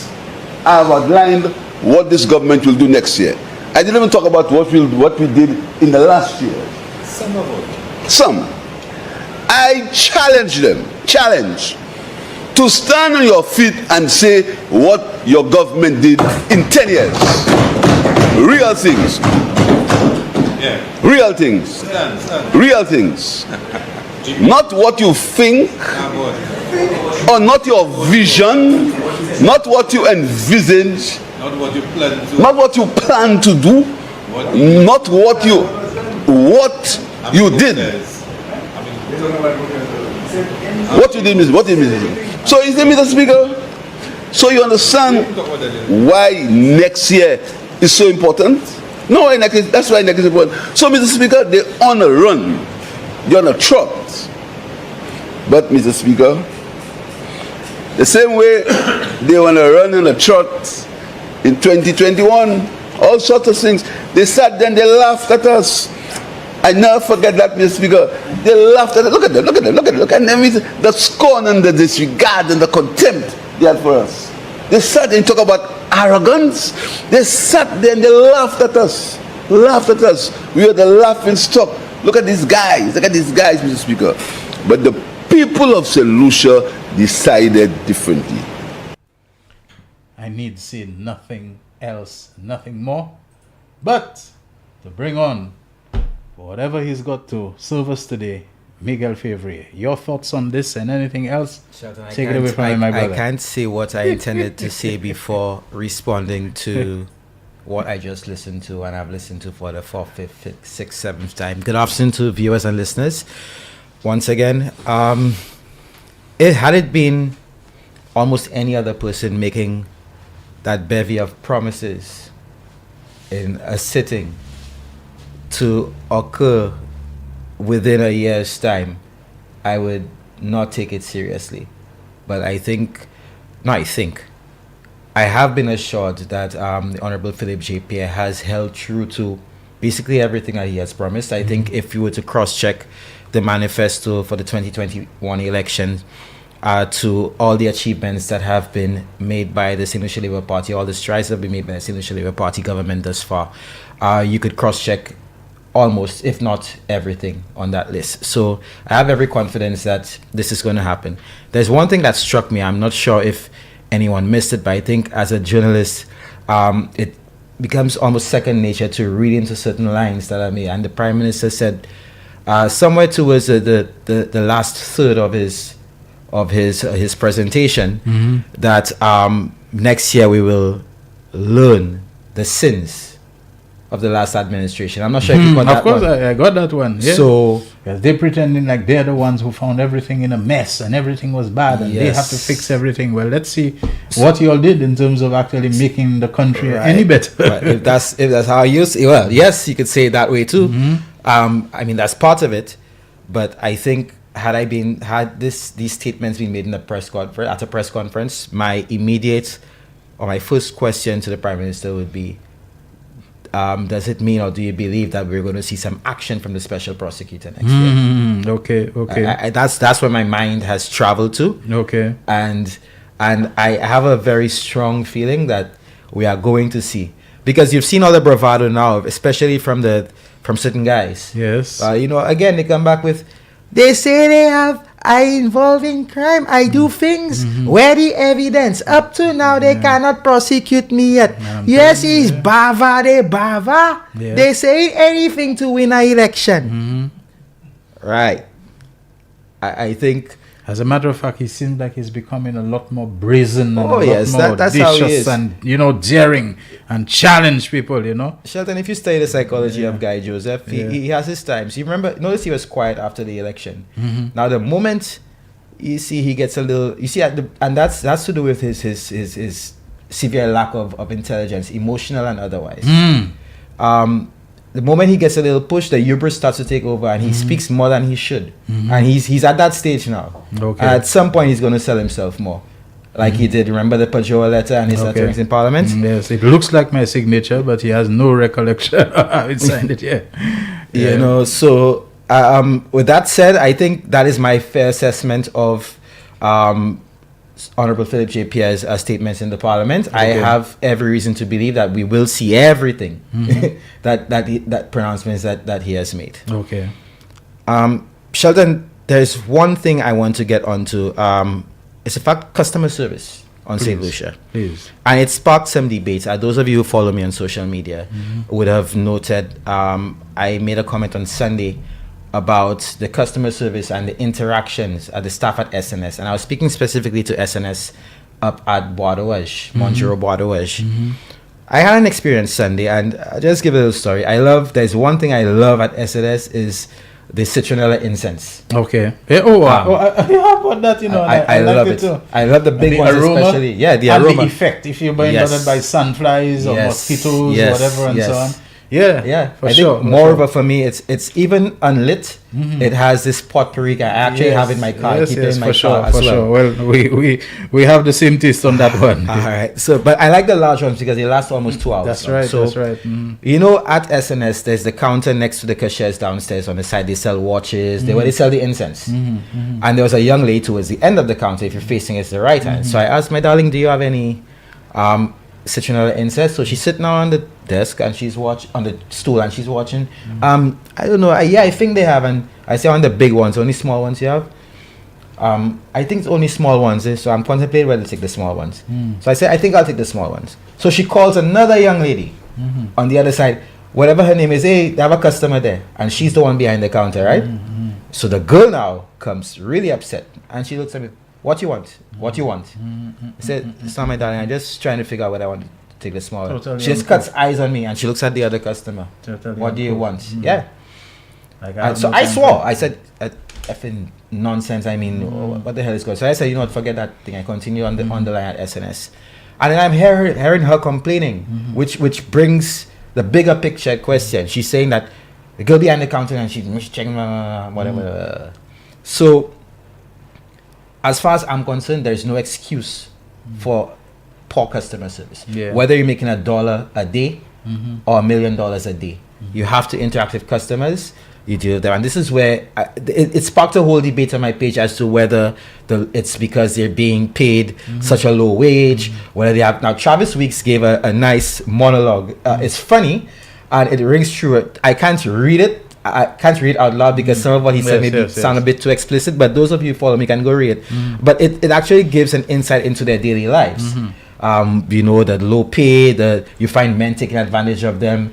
Speaker 14: I have outlined what this government will do next year. I didn't even talk about what we did in the last year. Some. I challenge them, to stand on your feet and say what your government did in 10 years. Real things. Real things. Real things. Not what you think, or not your vision, not what you envisage, not what you plan to do, not what you did. What you did, Mr. So is there, Mr. Speaker? So you understand why next year is so important? No, that's why next year is important. So, Mr. Speaker, they're on a run. They're on a trot. But, Mr. Speaker, the same way they want to run on a trot in 2021, all sorts of things. They sat there and they laughed at us. I never forget that, Mr. Speaker. They laughed at us. Look at them. Look at them. The scorn and the disregard and the contempt they had for us. They sat there and talked about arrogance. They sat there and they laughed at us. We were the laughing stock. Look at these guys, Mr. Speaker. But the people of St. Lucia decided differently.
Speaker 8: I need say nothing else, nothing more, but to bring on whatever he's got to serve us today, Miguel Favre. Your thoughts on this and anything else?
Speaker 15: Shelton,
Speaker 8: take it away from me, my brother.
Speaker 15: I can't say what I intended to say before responding to what I just listened to, and I've listened to for the 4th, 5th, 6th, 7th time. Good afternoon to viewers and listeners. Once again, had it been almost any other person making that bevy of promises in a sitting to occur within a year's time, I would not take it seriously. But I have been assured that the Honorable Philip J. Pierre has held true to basically everything that he has promised. I think if you were to cross-check the manifesto for the 2021 election to all the achievements that have been made by the St. Lucia Labour Party, all the strides that have been made by the St. Lucia Labour Party government thus far, you could cross-check almost, if not everything on that list. So I have every confidence that this is going to happen. There's one thing that struck me. I'm not sure if anyone missed it, but I think as a journalist, it becomes almost second nature to read into certain lines that are made. And the Prime Minister said somewhere towards the last third of his presentation that next year we will learn the sins of the last administration. I'm not sure if you got that one. Of course,
Speaker 8: I got that one. Yeah.
Speaker 15: So
Speaker 8: they're pretending like they're the ones who found everything in a mess and everything was bad and they have to fix everything. Well, let's see what you all did in terms of actually making the country any better.
Speaker 15: Right. If that's how you see, well, yes, you could say it that way too. I mean, that's part of it, but I think had these statements been made in a press conference, my first question to the Prime Minister would be, does it mean, or do you believe that we're going to see some action from the special prosecutor next year?
Speaker 8: Okay.
Speaker 15: That's where my mind has traveled to.
Speaker 8: Okay.
Speaker 15: And I have a very strong feeling that we are going to see, because you've seen all the bravado now, especially from certain guys.
Speaker 8: Yes.
Speaker 15: Again, they come back with, they say I involved in crime. I do things. Where the evidence? Up to now, they cannot prosecute me yet. Yes, it's bava. They bava. Yeah. They say anything to win an election. Right. I think,
Speaker 8: as a matter of fact, he seems like he's becoming a lot more brazen and
Speaker 15: that's how he is.
Speaker 8: And daring and challenge people.
Speaker 15: Shelton, if you study the psychology of Guy Joseph, he has his times. You notice he was quiet after the election. Now the moment you see he gets a little. You see, and that's to do with his severe lack of intelligence, emotional and otherwise. The moment he gets a little push, the hubris starts to take over, and he speaks more than he should. And he's at that stage now.
Speaker 8: Okay.
Speaker 15: At some point, he's going to sell himself more, like he did. Remember the Pajot letter and his utterance in Parliament?
Speaker 8: Yes, it looks like my signature, but he has no recollection. I signed it.
Speaker 15: You know. So with that said, I think that is my fair assessment of Honorable Philip J. Pierre's statements in the Parliament. I have every reason to believe that we will see everything that pronouncements that he has made.
Speaker 8: Okay.
Speaker 15: Sheldon, there's one thing I want to get onto. It's about customer service on St. Lucia.
Speaker 8: Please.
Speaker 15: And it sparked some debates. Those of you who follow me on social media would have noted I made a comment on Sunday about the customer service and the interactions at the staff at SNS. And I was speaking specifically to SNS up at Bois-d'Ouage, Montjero Bois-d'Ouage. I had an experience Sunday, and I'll just give a little story. There's one thing I love at SNS is the citronella incense.
Speaker 8: Okay. I about that, you know.
Speaker 15: I love it too. I love the big ones,
Speaker 8: aroma,
Speaker 15: especially. Yeah, the
Speaker 8: and
Speaker 15: aroma.
Speaker 8: the effect. If you're bothered by sunflies or mosquitoes, whatever, and so on. Yeah,
Speaker 15: I think moreover for me, it's even unlit. It has this potpourri. I actually have in my car. Keep it in my car as well.
Speaker 8: Sure. Well, we have the same taste on that one.
Speaker 15: All right. So, but I like the large ones because they last almost 2 hours.
Speaker 8: That's right.
Speaker 15: So,
Speaker 8: that's right.
Speaker 15: You know, at SNS, there's the counter next to the cashiers downstairs. On the side, they sell watches. Where they sell the incense. And there was a young lady towards the end of the counter. If you're facing it's the right hand. So I asked my darling, "Do you have any citronella incense?" So she's sitting on the desk and she's on the stool and she's watching. I don't know. I think they have, and I say on the big ones, only small ones you have. I think it's only small ones. So I'm contemplating whether to take the small ones. So I said, I think I'll take the small ones. So she calls another young lady on the other side, whatever her name is. Hey, they have a customer there, and she's the one behind the counter, right? So the girl now comes really upset, and she looks at me. What you want? What you want? I said, it's not my darling. I'm just trying to figure out what I want to take the small one. She just cuts eyes on me and she looks at the other customer. What do you want? Yeah. So I swore. I said, effing nonsense. I mean, what the hell is going on? So I said, you know what, forget that thing. I continue on the line at SNS. And then I'm hearing her complaining, which brings the bigger picture question. She's saying that the girl behind the counter and she's checking whatever. So as far as I'm concerned, there's no excuse for poor customer service. Whether you're making $1 a day or $1 million a day, you have to interact with customers. You deal with them, and this is where it sparked a whole debate on my page as to whether it's because they're being paid such a low wage, whether they have. Now, Travis Weeks gave a nice monologue. It's funny, and it rings true. I can't read it. I can't read it out loud because some of what he said maybe sound a bit too explicit, but those of you who follow me can go read it. But it actually gives an insight into their daily lives. You know, the low pay, you find men taking advantage of them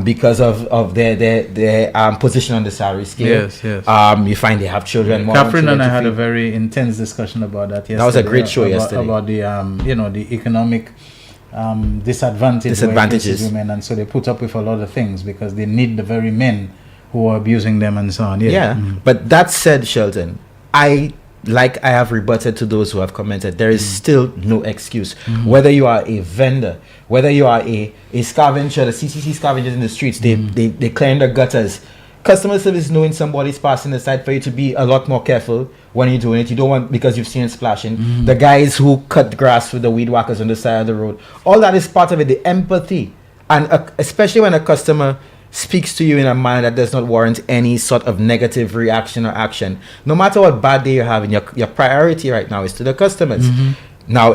Speaker 15: because of their position on the salary scale. You find they have children.
Speaker 8: Catherine and I had a very intense discussion about that yesterday.
Speaker 15: That was a great show yesterday.
Speaker 8: About the the economic disadvantages women, and so they put up with a lot of things because they need the very men who are abusing them and so on.
Speaker 15: But that said, Sheldon, I have rebutted to those who have commented, there is still no excuse. Whether you are a vendor, whether you are a scavenger, the CCC scavengers in the streets, they clear the gutters. Customer service, knowing somebody's passing the side, for you to be a lot more careful when you're doing it. You don't want, because you've seen it splashing. The guys who cut grass with the weed whackers on the side of the road. All that is part of it, the empathy. And especially when a customer speaks to you in a manner that does not warrant any sort of negative reaction or action. No matter what bad day you're having, your priority right now is to the customers. Now,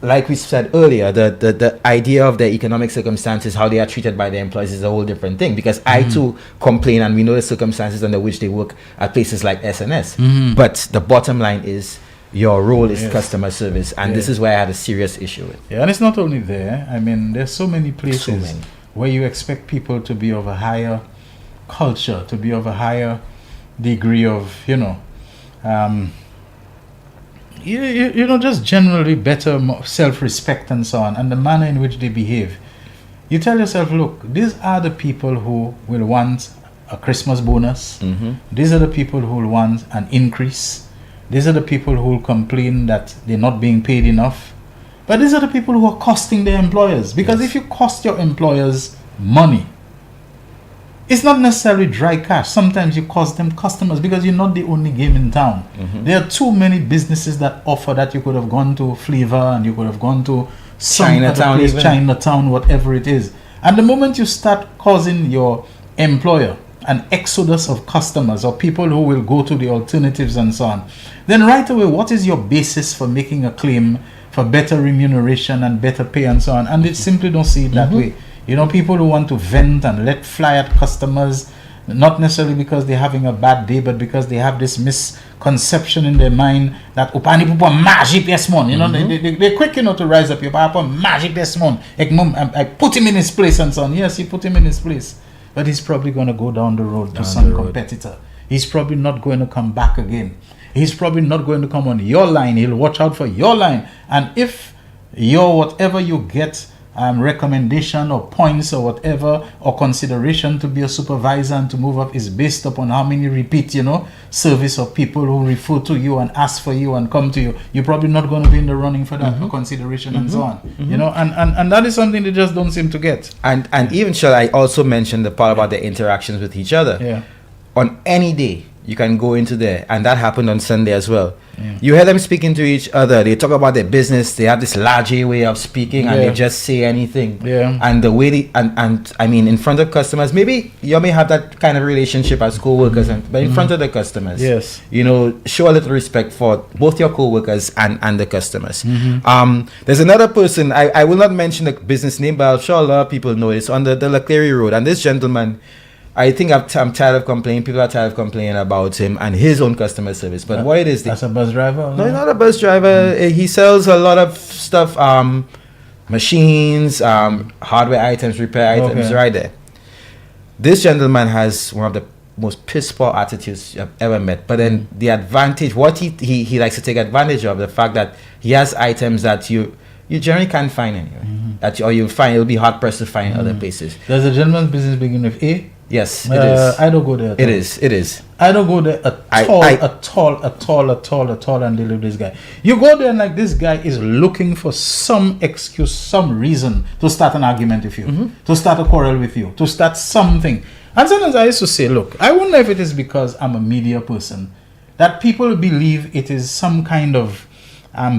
Speaker 15: like we said earlier, the idea of their economic circumstances, how they are treated by their employees, is a whole different thing. Because I too complain, and we know the circumstances under which they work at places like SNS. But the bottom line is, your role is customer service, and this is where I had a serious issue with.
Speaker 8: Yeah, and it's not only there. I mean, there's so many places where you expect people to be of a higher culture, to be of a higher degree of, just generally better self-respect and so on, and the manner in which they behave. You tell yourself, look, these are the people who will want a Christmas bonus. These are the people who will want an increase. These are the people who will complain that they're not being paid enough. But these are the people who are costing their employers. Because if you cost your employers money, it's not necessarily dry cash. Sometimes you cost them customers because you're not the only game in town. There are too many businesses that offer that. You could have gone to Flavor and you could have gone to some
Speaker 15: Chinatown,
Speaker 8: other place, Chinatown, whatever it is. And the moment you start causing your employer an exodus of customers or people who will go to the alternatives and so on, then right away, what is your basis for making a claim for better remuneration and better pay and so on? And they simply don't see it that way. You know, people who want to vent and let fly at customers, not necessarily because they're having a bad day, but because they have this misconception in their mind that upani pupa magic mon. You know, they're quick, you know, to rise up. You papa magic mon. I put him in his place and so on. Yes, you put him in his place, but he's probably going to go down the road to some competitor. He's probably not going to come back again. He's probably not going to come on your line. He'll watch out for your line. And if your whatever you get, recommendation or points or whatever, or consideration to be a supervisor and to move up is based upon how many repeat, you know, service of people who refer to you and ask for you and come to you, you're probably not going to be in the running for that, for consideration and so on. You know, and that is something they just don't seem to get.
Speaker 15: And even shall I also mention the part about the interactions with each other.
Speaker 8: Yeah.
Speaker 15: On any day, you can go into there, and that happened on Sunday as well. You hear them speaking to each other. They talk about their business. They have this large way of speaking, and they just say anything. And the way they and I mean, in front of customers, maybe you may have that kind of relationship as co-workers, but in front of the customers, you know, show a little respect for both your co-workers and the customers. There's another person. I will not mention the business name, but I'm sure a lot of people know it's on the Laclery Road, and this gentleman, I think I'm tired of complaining. People are tired of complaining about him and his own customer service. But what it is...
Speaker 8: That's a bus driver?
Speaker 15: No, he's not a bus driver. He sells a lot of stuff, machines, hardware items, repair items, right there. This gentleman has one of the most piss-poor attitudes I've ever met. But then the advantage, what he likes to take advantage of, the fact that he has items that you generally can't find anywhere. Or you'll find, it'll be hard-pressed to find other places.
Speaker 8: Does the gentleman's business begin with A?
Speaker 15: Yes, it is.
Speaker 8: I don't go there.
Speaker 15: It is.
Speaker 8: I don't go there at all and deal with this guy. You go there and like this guy is looking for some excuse, some reason to start an argument with you, to start a quarrel with you, to start something. And sometimes I used to say, look, I wonder if it is because I'm a media person that people believe it is some kind of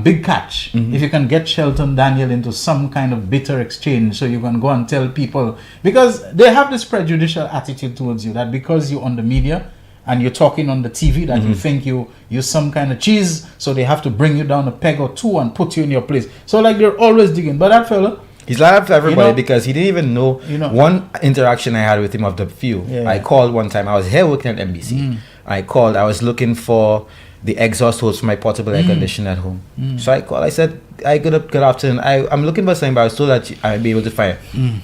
Speaker 8: big catch. If you can get Shelton Daniel into some kind of bitter exchange, so you can go and tell people, because they have this prejudicial attitude towards you, that because you're on the media and you're talking on the TV, that you think you're some kind of cheese, so they have to bring you down a peg or two and put you in your place. So like they're always digging. But that fella,
Speaker 15: he's live to everybody, because he didn't even know. One interaction I had with him of the few. I called one time. I was here working at NBC. I called. I was looking for the exhaust hose for my portable air conditioner at home. So I called. I said, good afternoon. I'm looking for something, but I was told that I'd be able to find it.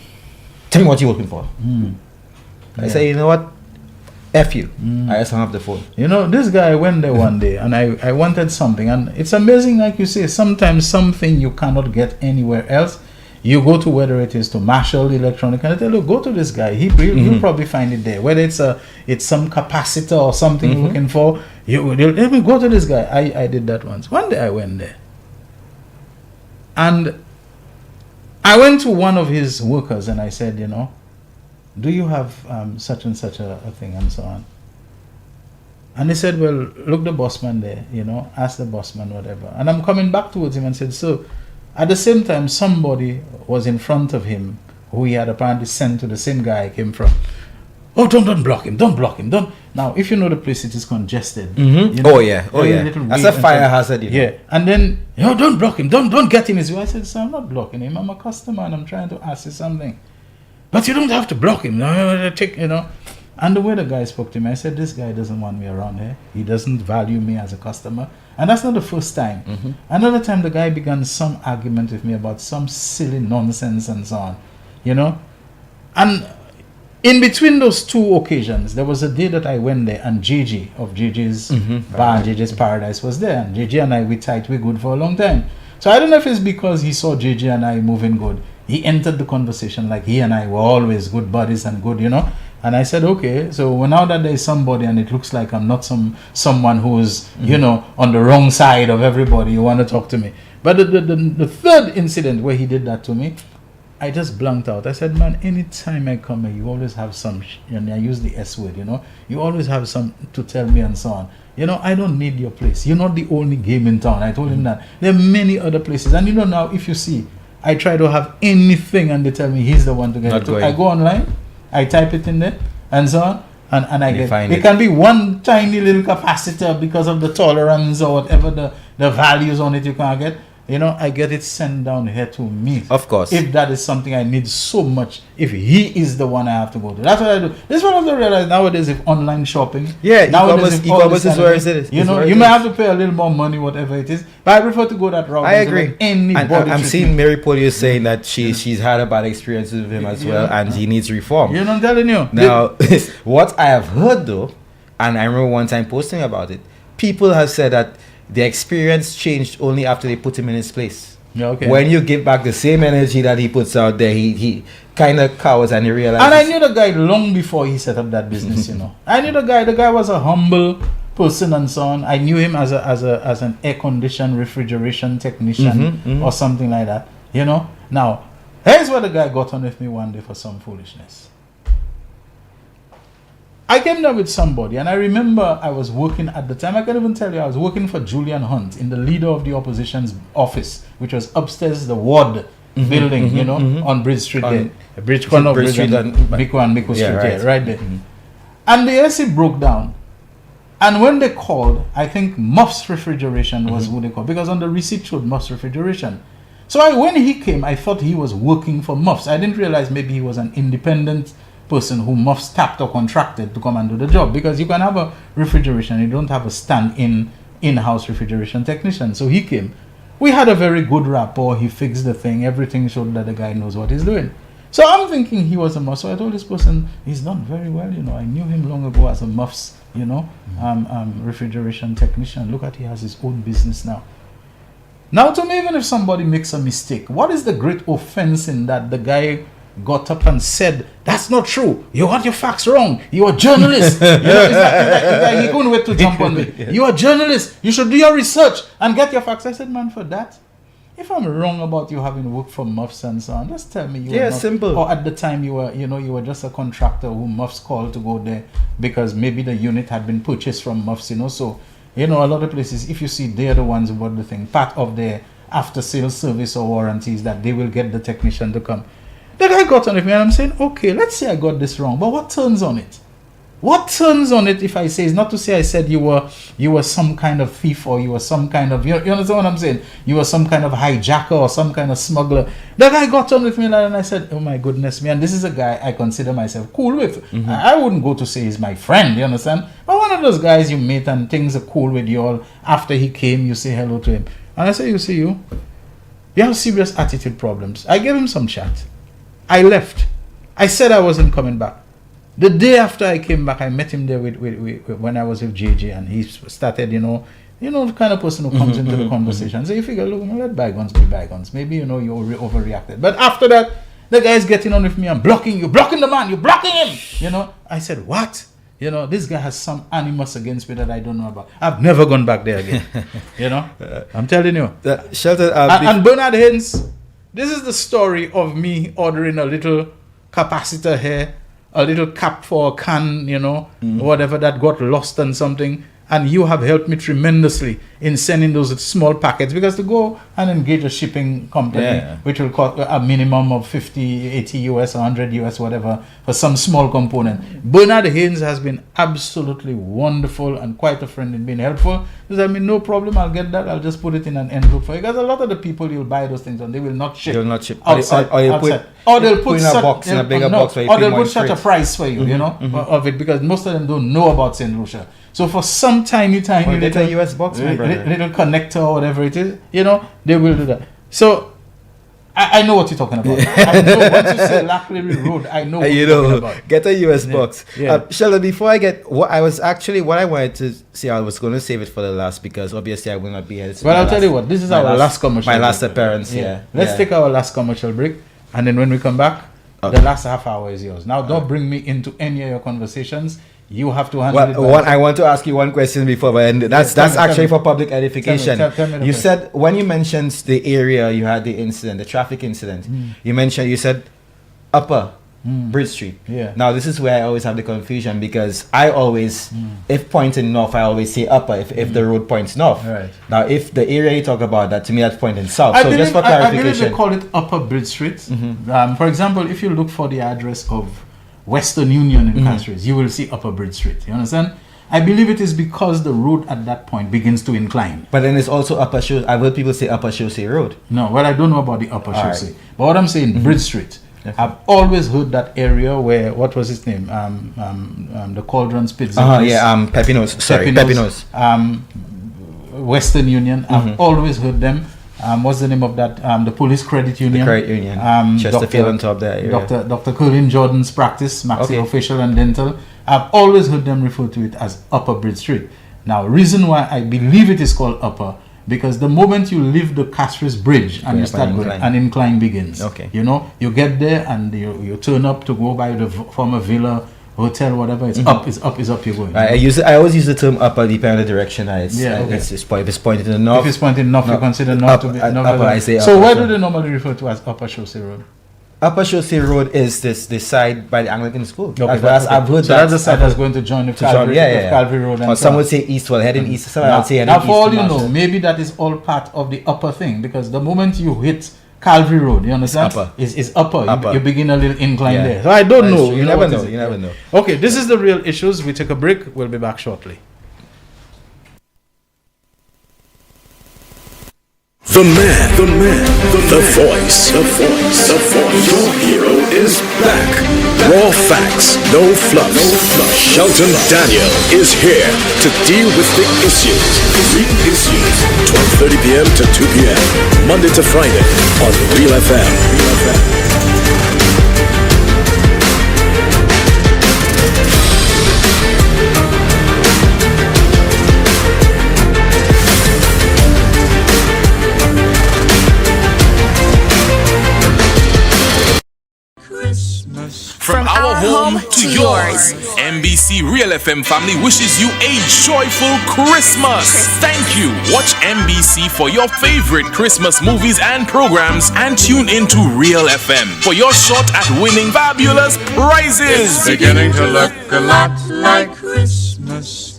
Speaker 15: Tell me what you're looking for. I said, you know what? F you. I just hung up the phone.
Speaker 8: You know, this guy went there one day and I wanted something. And it's amazing, like you say, sometimes something you cannot get anywhere else. You go to, whether it is to Marshall Electronic, and I tell you, go to this guy. You'll probably find it there. Whether it's some capacitor or something you're looking for, let me go to this guy. I did that once. One day I went there, and I went to one of his workers and I said, you know, do you have such and such a thing and so on? And he said, well, look the bossman there, you know, ask the bossman, whatever. And I'm coming back towards him and said, so at the same time, somebody was in front of him who he had apparently sent to the same guy I came from. Oh, don't block him. Now, if you know the place, it is congested. You know,
Speaker 15: oh yeah. That's a fire hazard. You know?
Speaker 8: Yeah. And then, don't block him. Don't get in his way. I said, sir, I'm not blocking him. I'm a customer and I'm trying to ask you something. But you don't have to block him. And the way the guy spoke to me, I said, this guy doesn't want me around here. He doesn't value me as a customer. And that's not the first time. Another time, the guy began some argument with me about some silly nonsense and so on. You know? And in between those two occasions, there was a day that I went there and JJ of JJ's bar, JJ's Paradise was there. And JJ and I, we good for a long time. So I don't know if it's because he saw JJ and I moving good. He entered the conversation like he and I were always good buddies and good, you know. And I said, okay, so now that there's somebody and it looks like I'm not someone who's, on the wrong side of everybody, you want to talk to me. But the third incident where he did that to me, I just blanked out. I said, man, anytime I come here, you always have some, and I use the S word, you always have some to tell me and so on. I don't need your place. You're not the only game in town. I told him that. There are many other places. And now, if you see, I try to have anything and they tell me he's the one to get it to. I go online, I type it in there, and so on, and I get it. It can be one tiny little capacitor because of the tolerance or whatever the values on it you can get. I get it sent down here to me.
Speaker 15: Of course.
Speaker 8: If that is something I need so much, if he is the one I have to go to. That's what I do. This is what I have to realize nowadays if online shopping.
Speaker 15: Yeah, e-commerce is where it is.
Speaker 8: You may have to pay a little more money, whatever it is. But I prefer to go that route.
Speaker 15: I agree. I'm seeing Mary Polio saying that she's had a bad experience with him as well, and he needs reform.
Speaker 8: I'm telling you.
Speaker 15: Now, what I have heard though, and I remember one time posting about it, people have said that the experience changed only after they put him in his place.
Speaker 8: Yeah, okay.
Speaker 15: When you give back the same energy that he puts out there, he kind of cowers and he realizes.
Speaker 8: And I knew the guy long before he set up that business. I knew the guy. The guy was a humble person and so on. I knew him as an air conditioned refrigeration technician or something like that. Now, here's where the guy got on with me one day for some foolishness. I came there with somebody, and I remember I was working at the time. I can even tell you I was working for Julian Hunt in the leader of the opposition's office, which was upstairs the ward building, on Bridge Street there. Bridge corner of Bridge Street and Miku Street, right there. And the AC broke down. And when they called, I think Muff's Refrigeration was who they called, because on the receipt showed Muff's Refrigeration. So when he came, I thought he was working for Muff's. I didn't realize maybe he was an independent person who Muff's tapped or contracted to come and do the job, because you can have a refrigeration, you don't have a in-house refrigeration technician. So he came. We had a very good rapport. He fixed the thing. Everything showed that the guy knows what he's doing. So I'm thinking he was a Muff. So I told this person, he's done very well. I knew him long ago as a Muff's, refrigeration technician. Look at, he has his own business now. Now, to me, even if somebody makes a mistake, what is the great offense in that? The guy got up and said, that's not true. You got your facts wrong. You're a journalist. He couldn't wait to jump on me. You're a journalist. You should do your research and get your facts. I said, man, for that, if I'm wrong about you having worked for Muffs and so on, just tell me you were not,
Speaker 15: simple.
Speaker 8: Or at the time you were just a contractor who Muffs called to go there because maybe the unit had been purchased from Muffs, So, a lot of places, if you see, they're the ones who bought the thing. Part of their after-sales service or warranties that they will get the technician to come. The guy got on with me and I'm saying, okay, let's say I got this wrong, but what turns on it? What turns on it if I say, it's not to say I said you were some kind of thief or you were some kind of, you understand what I'm saying? You were some kind of hijacker or some kind of smuggler. The guy got on with me and I said, oh my goodness me, and this is a guy I consider myself cool with. I wouldn't go to say he's my friend, you understand? But one of those guys you meet and things are cool with you all. After he came, you say hello to him. And I say, you have serious attitude problems. I gave him some chat. I left. I said I wasn't coming back. The day after I came back, I met him there with when I was with JJ, and he started, the kind of person who comes into the conversation. So you figure, look, let bygones be bygones. Maybe, you overreacted. But after that, the guy's getting on with me and blocking the man, you're blocking him. I said, what? This guy has some animus against me that I don't know about. I've never gone back there again. I'm telling you.
Speaker 15: Shelter,
Speaker 8: and Bernard Haynes, this is the story of me ordering a little capacitor here, a little cap for a can, whatever that got lost and something. And you have helped me tremendously in sending those small packets, because to go and engage a shipping company, which will cost a minimum of 50, 80 US, 100 US, whatever, for some small component. Bernard Haynes has been absolutely wonderful and quite a friend in being helpful. Because no problem, I'll get that. I'll just put it in an envelope for you. Because a lot of the people you'll buy those things on, they will not ship.
Speaker 15: They'll not ship.
Speaker 8: Outside.
Speaker 15: Or they'll put in a box, in a bigger box.
Speaker 8: Or they'll put such a price for you, of it, because most of them don't know about St. Lucia. So for some tiny little
Speaker 15: US box,
Speaker 8: little connector or whatever it is, they will do that. So I know what you're talking about. I know once you say Lackley Road, I know what you're talking about.
Speaker 15: Get a US box.
Speaker 8: Yeah.
Speaker 15: Sheldon, before I get what I wanted to say, I was going to save it for the last, because obviously I will not be here.
Speaker 8: Well, I'll tell you what, this is our last commercial.
Speaker 15: My last appearance.
Speaker 8: Let's take our last commercial break, and then when we come back, The last half hour is yours. Now, don't bring me into any of your conversations. You have to handle it.
Speaker 15: I want to ask you one question before we end. That's actually for public edification.
Speaker 8: Tell me
Speaker 15: you said, when you mentioned the area you had the incident, the traffic incident, you said Upper Bridge Street.
Speaker 8: Yeah.
Speaker 15: Now, this is where I always have the confusion, because I always, if pointing north, I always say upper if the road points north.
Speaker 8: Right.
Speaker 15: Now, if the area you talk about, that to me, that's pointing south.
Speaker 8: I
Speaker 15: So
Speaker 8: believe,
Speaker 15: just for
Speaker 8: I
Speaker 15: clarification.
Speaker 8: believe they call it Upper Bridge Street. For example, if you look for the address of Western Union in Castries, you will see Upper Bridge Street. You understand? I believe it is because the road at that point begins to incline.
Speaker 15: But then it's also Upper Chaussee. I've heard people say Upper Chaussee Road.
Speaker 8: No, well, I don't know about the Upper
Speaker 15: All
Speaker 8: Chaussee.
Speaker 15: right.
Speaker 8: But what I'm saying, Bridge Street.
Speaker 15: Okay.
Speaker 8: I've always heard that area where, what was his name? The Cauldron's Pizza.
Speaker 15: Pepinos. Sorry, Pepinos.
Speaker 8: Western Union. I've always heard them. What's the name of that? The Police Credit Union.
Speaker 15: The Credit Union. Chesterfield on top there. Yeah.
Speaker 8: Dr. Colin Jordan's practice, maxillofacial and dental. I've always heard them refer to it as Upper Bridge Street. Now, reason why I believe it is called Upper, because the moment you leave the Castries Bridge and you start going, an incline begins.
Speaker 15: Okay.
Speaker 8: You know, you get there and you turn up to go by the former villa, hotel, whatever. It's up, it's up, you're going.
Speaker 15: I always use the term upper depending on the direction. If it's pointing to the north.
Speaker 8: If it's pointing north, you consider north to be
Speaker 15: upper. I say
Speaker 8: so
Speaker 15: upper.
Speaker 8: where do they normally refer to as Upper Chaussee Road?
Speaker 15: Upper Chaussee Road is the side by the Anglican school.
Speaker 8: Okay,
Speaker 15: I've heard
Speaker 8: so that's the side that's going to join the Calvary, Calvary Road. And
Speaker 15: or some would say east, heading east. Some would say heading
Speaker 8: now,
Speaker 15: east.
Speaker 8: for all you know, maybe that is all part of the upper thing, because the moment you hit Calvary Road, you understand? It's upper. You begin a little incline there. So I don't know.
Speaker 15: You never know. You never know.
Speaker 8: Okay, this is the real issues. We take a break. We'll be back shortly.
Speaker 7: The man, the voice. Your hero is back. Raw facts, no fluff. Shelton Daniel is here to deal with the issues. Real issues. 12:30 p.m. to 2 p.m. Monday to Friday on Real FM.
Speaker 1: From our home to yours, MBC Real FM family wishes you a joyful Christmas. Thank you. Watch MBC for your favorite Christmas movies and programs, and tune into Real FM for your shot at winning fabulous prizes.
Speaker 2: It's beginning to look a lot like Christmas.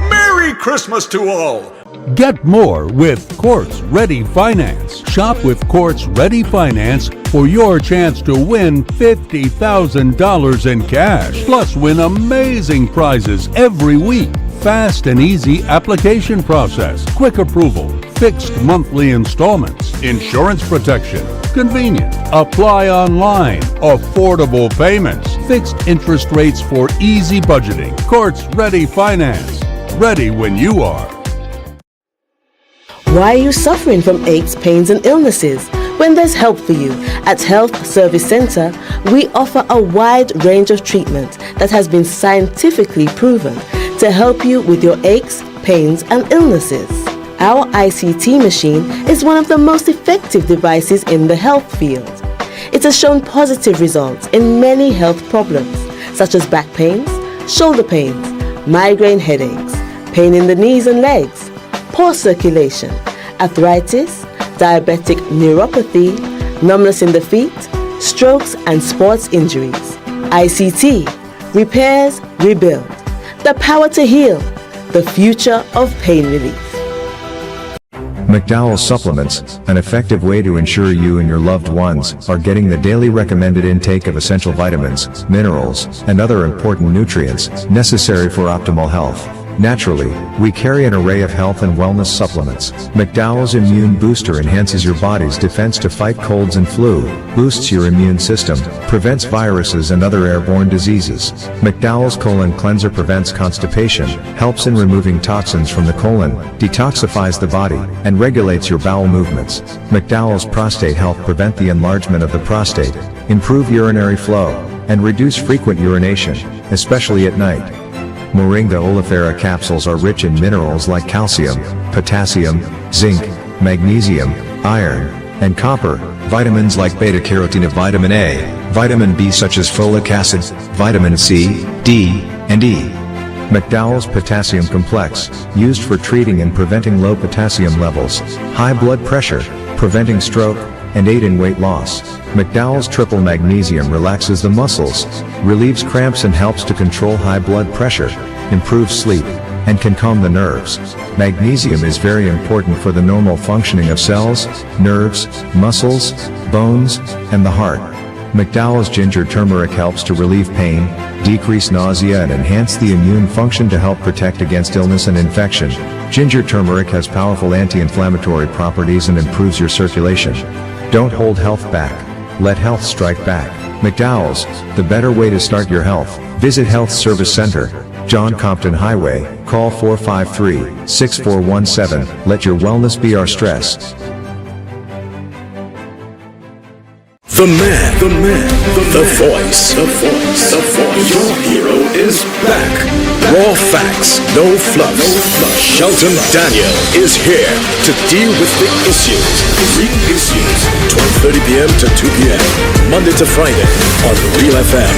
Speaker 3: Merry Christmas to all!
Speaker 4: Get more with Quartz Ready Finance. Shop with Quartz Ready Finance for your chance to win $50,000 in cash. Plus, win amazing prizes every week. Fast and easy application process, quick approval, fixed monthly installments, insurance protection, convenient, apply online, affordable payments, fixed interest rates for easy budgeting. Quartz Ready Finance. Ready when you are.
Speaker 5: Why are you suffering from aches, pains, and illnesses? When there's help for you. At Health Service Center, we offer a wide range of treatment that has been scientifically proven to help you with your aches, pains, and illnesses. Our ICT machine is one of the most effective devices in the health field. It has shown positive results in many health problems, such as back pains, shoulder pains, migraine headaches, pain in the knees and legs, poor circulation, arthritis, diabetic neuropathy, numbness in the feet, strokes and sports injuries. ICT, repairs, rebuild. The power to heal, the future of pain relief.
Speaker 6: McDowell Supplements, an effective way to ensure you and your loved ones are getting the daily recommended intake of essential vitamins, minerals, and other important nutrients necessary for optimal health. Naturally, we carry an array of health and wellness supplements. McDowell's Immune Booster enhances your body's defense to fight colds and flu, boosts your immune system, prevents viruses and other airborne diseases. McDowell's Colon Cleanser prevents constipation, helps in removing toxins from the colon, detoxifies the body, and regulates your bowel movements. McDowell's Prostate Health prevent the enlargement of the prostate, improve urinary flow, and reduce frequent urination, especially at night. Moringa oleifera capsules are rich in minerals like calcium, potassium, zinc, magnesium, iron, and copper, vitamins like beta-carotene of vitamin A, vitamin B such as folic acid, vitamin C, D, and E. McDowell's Potassium Complex, used for treating and preventing low potassium levels, high blood pressure, preventing stroke, and aid in weight loss. McDowell's Triple Magnesium relaxes the muscles, relieves cramps and helps to control high blood pressure, improves sleep, and can calm the nerves. Magnesium is very important for the normal functioning of cells, nerves, muscles, bones, and the heart. McDowell's Ginger Turmeric helps to relieve pain, decrease nausea and enhance the immune function to help protect against illness and infection. Ginger turmeric has powerful anti-inflammatory properties and improves your circulation. Don't hold health back. Let health strike back. McDowell's, the better way to start your health. Visit Health Service Center, John Compton Highway. Call 453-6417. Let your wellness be our stress.
Speaker 7: The man, the voice. Your hero is back. Raw facts, no fluff. Shelton Daniel is here to deal with the issues. Real issues. 12:30 p.m. to 2 p.m. Monday to Friday on Real FM.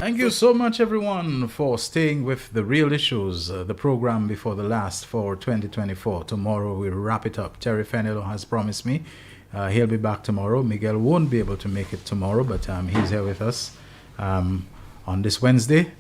Speaker 8: Thank you so much, everyone, for staying with The Real Issues, the program before the last for 2024. Tomorrow we'll wrap it up. Terry Fenello has promised me he'll be back tomorrow. Miguel won't be able to make it tomorrow, but he's here with us on this Wednesday.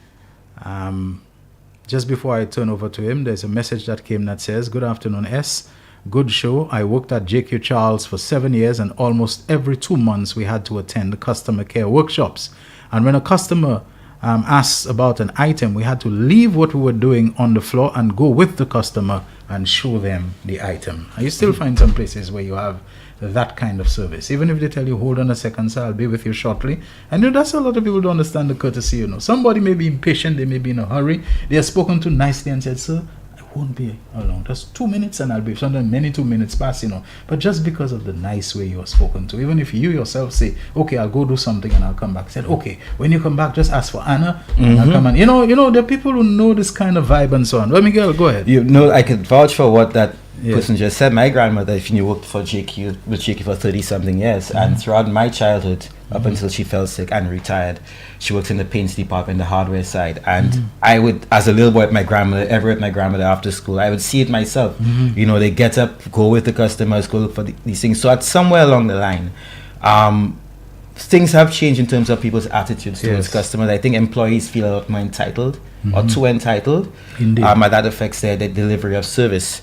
Speaker 8: Just before I turn over to him, there's a message that came that says, "Good afternoon, S. Good show. I worked at JQ Charles for 7 years, and almost every 2 months we had to attend the customer care workshops. And when a customer asked about an item, we had to leave what we were doing on the floor and go with the customer and show them the item." And you still find some places where you have that kind of service. Even if they tell you, "Hold on a second, sir, I'll be with you shortly." And that's a lot of people don't understand the courtesy, Somebody may be impatient, they may be in a hurry. They are spoken to nicely and said, "Sir, won't be long, just 2 minutes and I'll be," sometimes many 2 minutes pass, but just because of the nice way you are spoken to, even if you yourself say, "Okay, I'll go do something and I'll come back," said, "Okay, when you come back, just ask for Anna and I'll come and," there are people who know this kind of vibe and so on. Well, Miguel, go ahead.
Speaker 15: I could vouch for what that person just said. My grandmother, if you worked with JQ for 30 something years, and throughout my childhood, up until she fell sick and retired, she worked in the paints department, the hardware side. And I would, as a little boy with my grandmother, after school, I would see it myself. They get up, go with the customers, go look for these things. So at somewhere along the line, things have changed in terms of people's attitudes towards customers. I think employees feel a lot more entitled, or too entitled.
Speaker 8: Indeed.
Speaker 15: And that affects their delivery of service.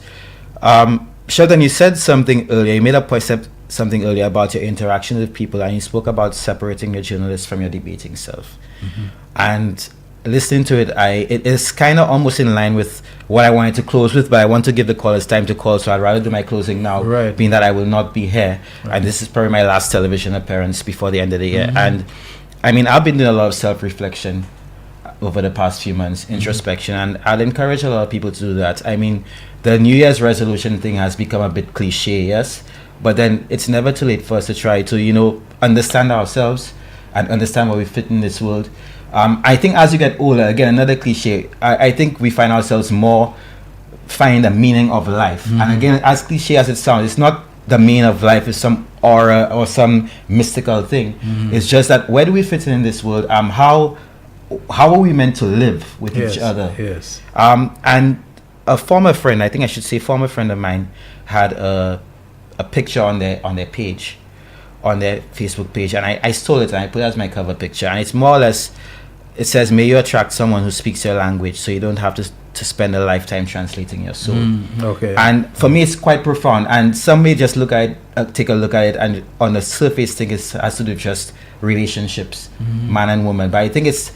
Speaker 15: Sheldon, you said something earlier. You made a point something earlier about your interaction with people, and you spoke about separating your journalist from your debating self. And listening to it, it is kind of almost in line with what I wanted to close with, but I want to give the callers time to call, so I'd rather do my closing now, being that I will not be here. And this is probably my last television appearance before the end of the year. And I mean, I've been doing a lot of self-reflection over the past few months, introspection, and I'd encourage a lot of people to do that. I mean, the New Year's resolution thing has become a bit cliche, yes, but then it's never too late for us to try to, understand ourselves and understand where we fit in this world. I think as you get older, again, another cliche, I think we find ourselves more finding the meaning of life. And again, as cliche as it sounds, it's not the meaning of life is some aura or some mystical thing. It's just that where do we fit in this world? How are we meant to live with each other?
Speaker 8: Yes.
Speaker 15: And a former friend, I think I should say former friend of mine, had a picture on their page, on their Facebook page, and I stole it and I put it as my cover picture. And it's more or less, it says, "May you attract someone who speaks your language so you don't have to spend a lifetime translating your soul."
Speaker 8: Okay.
Speaker 15: And for me, it's quite profound. And some may just take a look at it, and on the surface think it has to do with just relationships, man and woman. But I think it's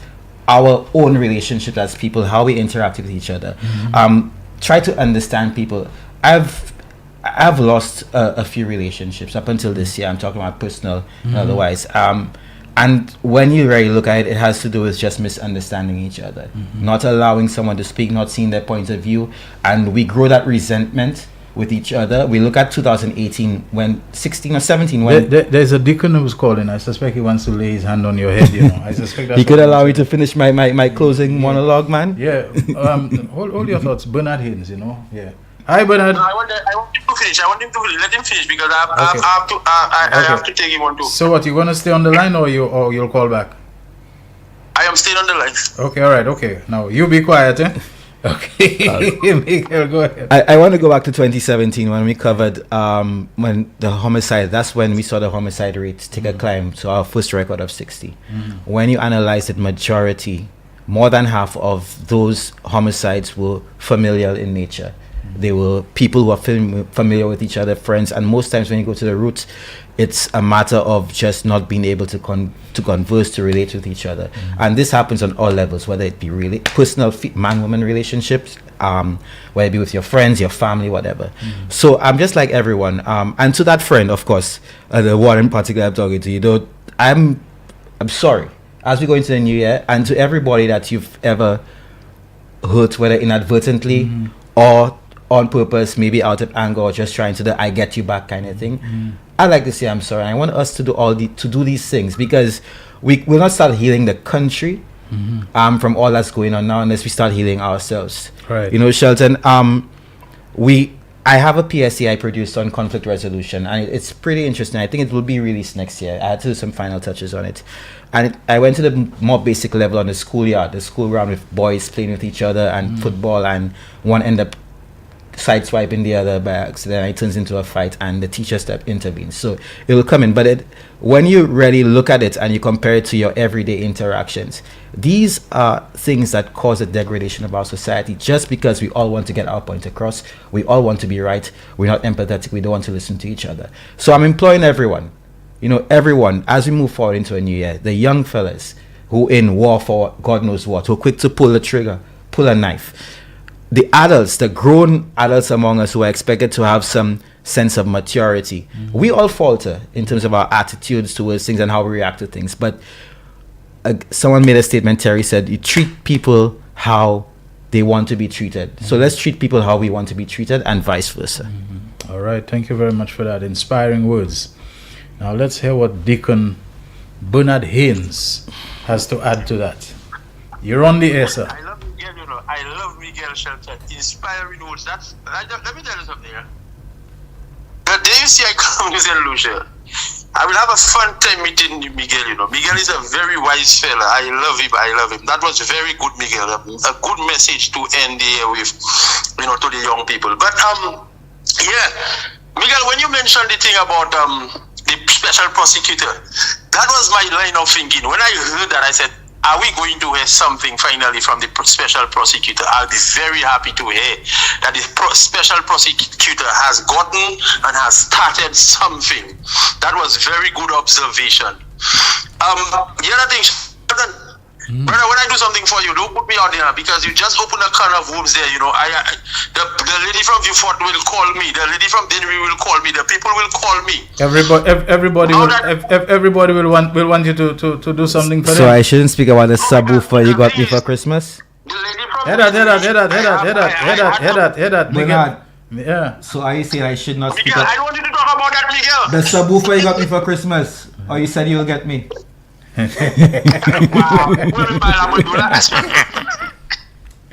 Speaker 15: our own relationship as people, how we interact with each other. Try to understand people. I've lost a few relationships up until this year. I'm talking about personal and otherwise. And when you really look at it, it has to do with just misunderstanding each other, not allowing someone to speak, not seeing their point of view, and we grow that resentment with each other. We look at 2018 when 16 or 17 when
Speaker 8: there's a deacon who's calling. I suspect he wants to lay his hand on your head. I suspect that's
Speaker 15: he could allow me to finish my closing monologue, man.
Speaker 8: Yeah. Hold your thoughts, Bernard Haynes. Yeah. Hi, Bernard.
Speaker 16: No, I want him to finish. I want him to finish. Let him finish because I have to take him on too.
Speaker 8: So what? You gonna stay on the line or you'll call back?
Speaker 16: I am staying on the line.
Speaker 8: Okay. All right. Okay. Now you be quiet, eh? Okay. Miguel, go ahead.
Speaker 15: I want to go back to 2017 when we covered when the homicide. That's when we saw the homicide rates take a climb to our first record of 60. When you analyze it, majority, more than half of those homicides were familial in nature. They were people who are familiar with each other, friends, and most times when you go to the roots, it's a matter of just not being able to converse, to relate with each other. And this happens on all levels, whether it be really personal man-woman relationships, whether it be with your friends, your family, whatever. So I'm just like everyone. And to that friend, of course, the one in particular I'm talking to, I'm sorry. As we go into the new year, and to everybody that you've ever hurt, whether inadvertently or on purpose, maybe out of anger or just trying to do I get you back kind of thing. I like to say I'm sorry. I want us to do these things because we will not start healing the country from all that's going on now unless we start healing ourselves.
Speaker 8: Right.
Speaker 15: Shelton, I have a PSA I produced on conflict resolution, and it's pretty interesting. I think it will be released next year. I had to do some final touches on it. And I went to the more basic level on the schoolyard, the school ground with boys playing with each other and football, and one ended up sideswiping the other by accident, and it turns into a fight, and the teacher intervenes. So it will come in. But when you really look at it and you compare it to your everyday interactions, these are things that cause a degradation of our society just because we all want to get our point across. We all want to be right. We're not empathetic. We don't want to listen to each other. So I'm imploring everyone, everyone, as we move forward into a new year, the young fellas who in war for God knows what, who are quick to pull the trigger, pull a knife, the adults, the grown adults among us who are expected to have some sense of maturity, we all falter in terms of our attitudes towards things and how we react to things. But someone made a statement, Terry said, you treat people how they want to be treated. So let's treat people how we want to be treated and vice versa.
Speaker 8: All right. Thank you very much for that inspiring words. Now let's hear what Deacon Bernard Haynes has to add to that. You're on the air, sir.
Speaker 16: I love Miguel Shelton. Inspiring words. Let me tell you something. The day you see I come to St. Lucia, I will have a fun time meeting Miguel. Miguel is a very wise fella. I love him. That was very good, Miguel. A good message to end the year with, to the young people. But Miguel, when you mentioned the thing about the special prosecutor, that was my line of thinking. When I heard that, I said, are we going to hear something finally from the special prosecutor? I'll be very happy to hear that the special prosecutor has gotten and has started something. That was very good observation. The other thing, brother, when I do something for you, don't put me out there because you just open a can of worms there. The lady from Vieux Fort will call me. The lady from Denry will call me. The people will call me.
Speaker 8: Everybody will want you to do something for them.
Speaker 15: So I shouldn't speak about the subwoofer you got me for Christmas.
Speaker 8: Hear that, Miguel. Yeah.
Speaker 15: So are you saying I should not speak
Speaker 16: Miguel, I don't want you to talk about that, Miguel.
Speaker 15: The subwoofer you got me for Christmas, or you said you'll get me?
Speaker 16: Wow.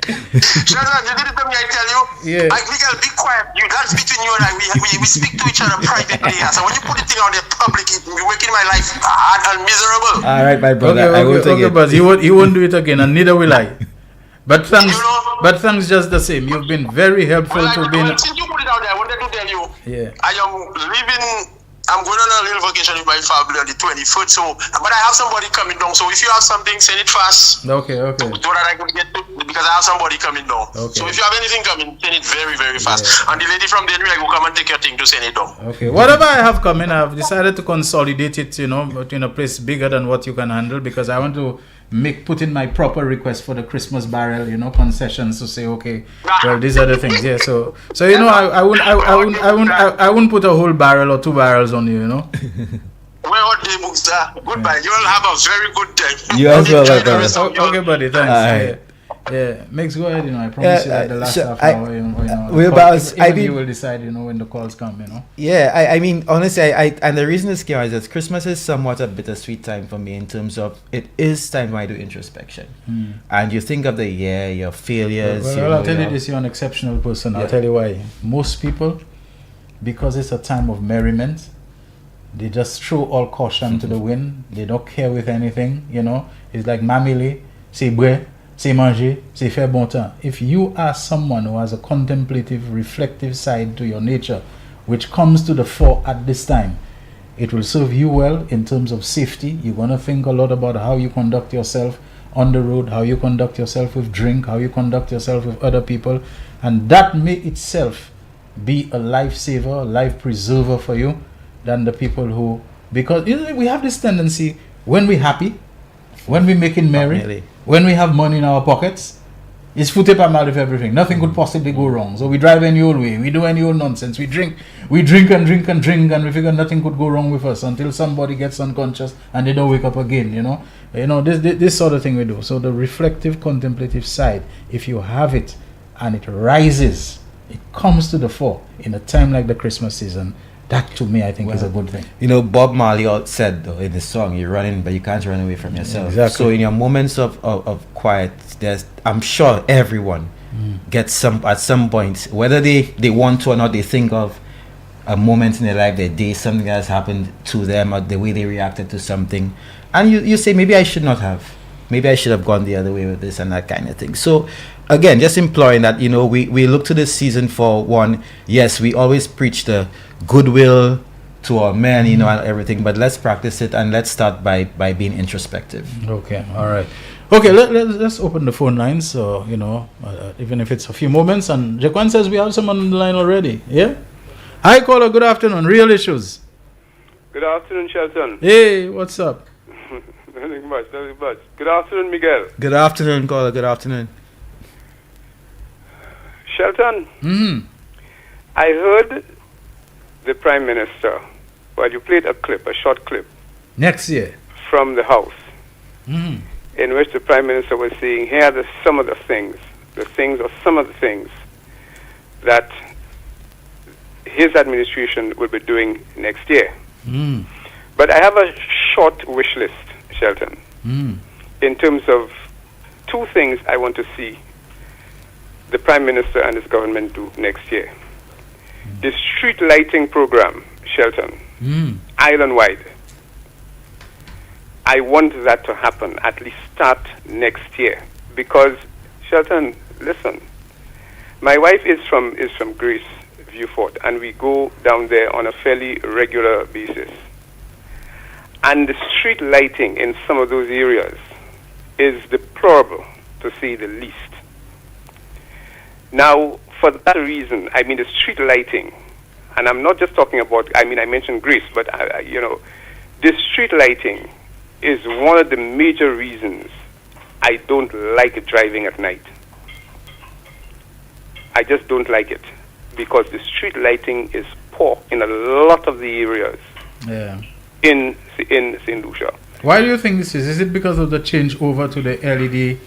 Speaker 16: Shazan, you did it to me, I tell you.
Speaker 8: Yeah.
Speaker 16: Miguel, be quiet. That's between you and I. We speak to each other privately. So when you put the thing out there public, you're making my life hard and miserable.
Speaker 15: All right, my brother. I will take it.
Speaker 8: But he won't do it again, and neither will I. But thanks just the same. You've been very helpful to being.
Speaker 16: Since you put it out there, I wanted to tell you.
Speaker 8: Yeah.
Speaker 16: I'm going on a little vacation with my family on the 21st. But I have somebody coming down. So if you have something, send it fast.
Speaker 8: Okay.
Speaker 16: So that I can get to, because I have somebody coming down.
Speaker 8: Okay.
Speaker 16: So if you have anything coming, send it very, very fast. Yeah. And the lady from Denver, I will come and take your thing to send it down.
Speaker 8: Okay. Whatever I have coming, I've decided to consolidate it, but in a place bigger than what you can handle, because I want to put in my proper request for the Christmas barrel, concessions to say, okay, well, these are the things. Yeah. So I wouldn't put a whole barrel or 2 barrels on you,
Speaker 16: Well, day, Musta. Goodbye. You all have a very good time.
Speaker 15: You as well, my brother.
Speaker 8: Okay, buddy. Thanks. Yeah, Mix, go ahead. I promise you that the last half hour, you will decide, when the calls come,
Speaker 15: Yeah, I mean, honestly, and the reason it's scary is that Christmas is somewhat a bittersweet time for me in terms of it is time when I do introspection, and you think of the year, your failures.
Speaker 8: Well, I'll tell you this: you're an exceptional person. I'll tell you why. Most people, because it's a time of merriment, they just throw all caution to the wind. They don't care with anything. It's like mamile, c'est vrai. C'est manger, c'est faire bon temps. If you are someone who has a contemplative, reflective side to your nature, which comes to the fore at this time, it will serve you well in terms of safety. You're going to think a lot about how you conduct yourself on the road, how you conduct yourself with drink, how you conduct yourself with other people. And that may itself be a lifesaver, a life preserver for you than the people who... Because we have this tendency, when we're happy, when we're making merry, when we have money in our pockets, it's foute pas mal with everything. Nothing could possibly go wrong. So we drive any old way, we do any old nonsense, we drink and we figure nothing could go wrong with us until somebody gets unconscious and they don't wake up again. This sort of thing we do. So the reflective, contemplative side, if you have it and it rises, it comes to the fore in a time like the Christmas season. That to me, I think, is a good thing.
Speaker 15: Bob Marley said though in the song, "You're running, but you can't run away from yourself."
Speaker 8: Exactly.
Speaker 15: So in your moments of quiet, I'm sure everyone gets at some point, whether they want to or not, they think of a moment in their life, their day, something that has happened to them, or the way they reacted to something, and you say, maybe I should not have. Maybe I should have gone the other way with this and that kind of thing. So again, just imploring that, we look to this season for one. Yes, we always preach the goodwill to our men, and everything, but let's practice it and let's start by being introspective.
Speaker 8: Okay, all right. Okay, let's open the phone lines. So, even if it's a few moments. And Jaquan says we have someone on the line already. Yeah? Hi, caller. Good afternoon. Real Issues.
Speaker 17: Good afternoon, Shelton.
Speaker 8: Hey, what's up?
Speaker 17: Nothing much. Good afternoon, Miguel.
Speaker 15: Good afternoon, caller. Good afternoon.
Speaker 17: Shelton, I heard the Prime Minister, you played a short clip.
Speaker 8: Next year.
Speaker 17: From the House, in which the Prime Minister was saying, here are some of the things that his administration will be doing next year. But I have a short wish list, Shelton, in terms of two things I want to see the Prime Minister and his government do next year. The street lighting program, Shelton, island-wide. I want that to happen, at least start next year. Because, Shelton, listen, my wife is from Greece, Vieux Fort, and we go down there on a fairly regular basis. And the street lighting in some of those areas is deplorable, to say the least. Now, for that reason, the street lighting, and I'm not just talking about, I mentioned Greece, but, the street lighting is one of the major reasons I don't like driving at night. I just don't like it, because the street lighting is poor in a lot of the areas in St. Lucia.
Speaker 8: Why do you think this is? Is it because of the change over to the LED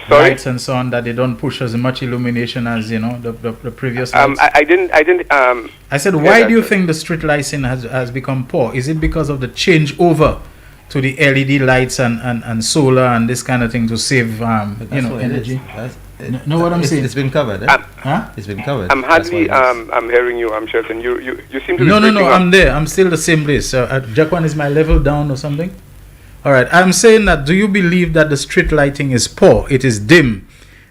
Speaker 8: lights and so on, that they don't push as much illumination as the previous lights?
Speaker 17: I
Speaker 8: said, why do you think the street lighting has become poor? Is it because of the change over to the LED lights and solar and this kind of thing to save energy? Know what I'm saying?
Speaker 15: It's been covered. It's been covered.
Speaker 17: I'm hardly I'm hearing you. I'm Shelton. You seem to be
Speaker 8: No. I'm there. I'm still the same place. Jaquan, is my level down or something? All right, I'm saying that, do you believe that the street lighting is poor, it is dim,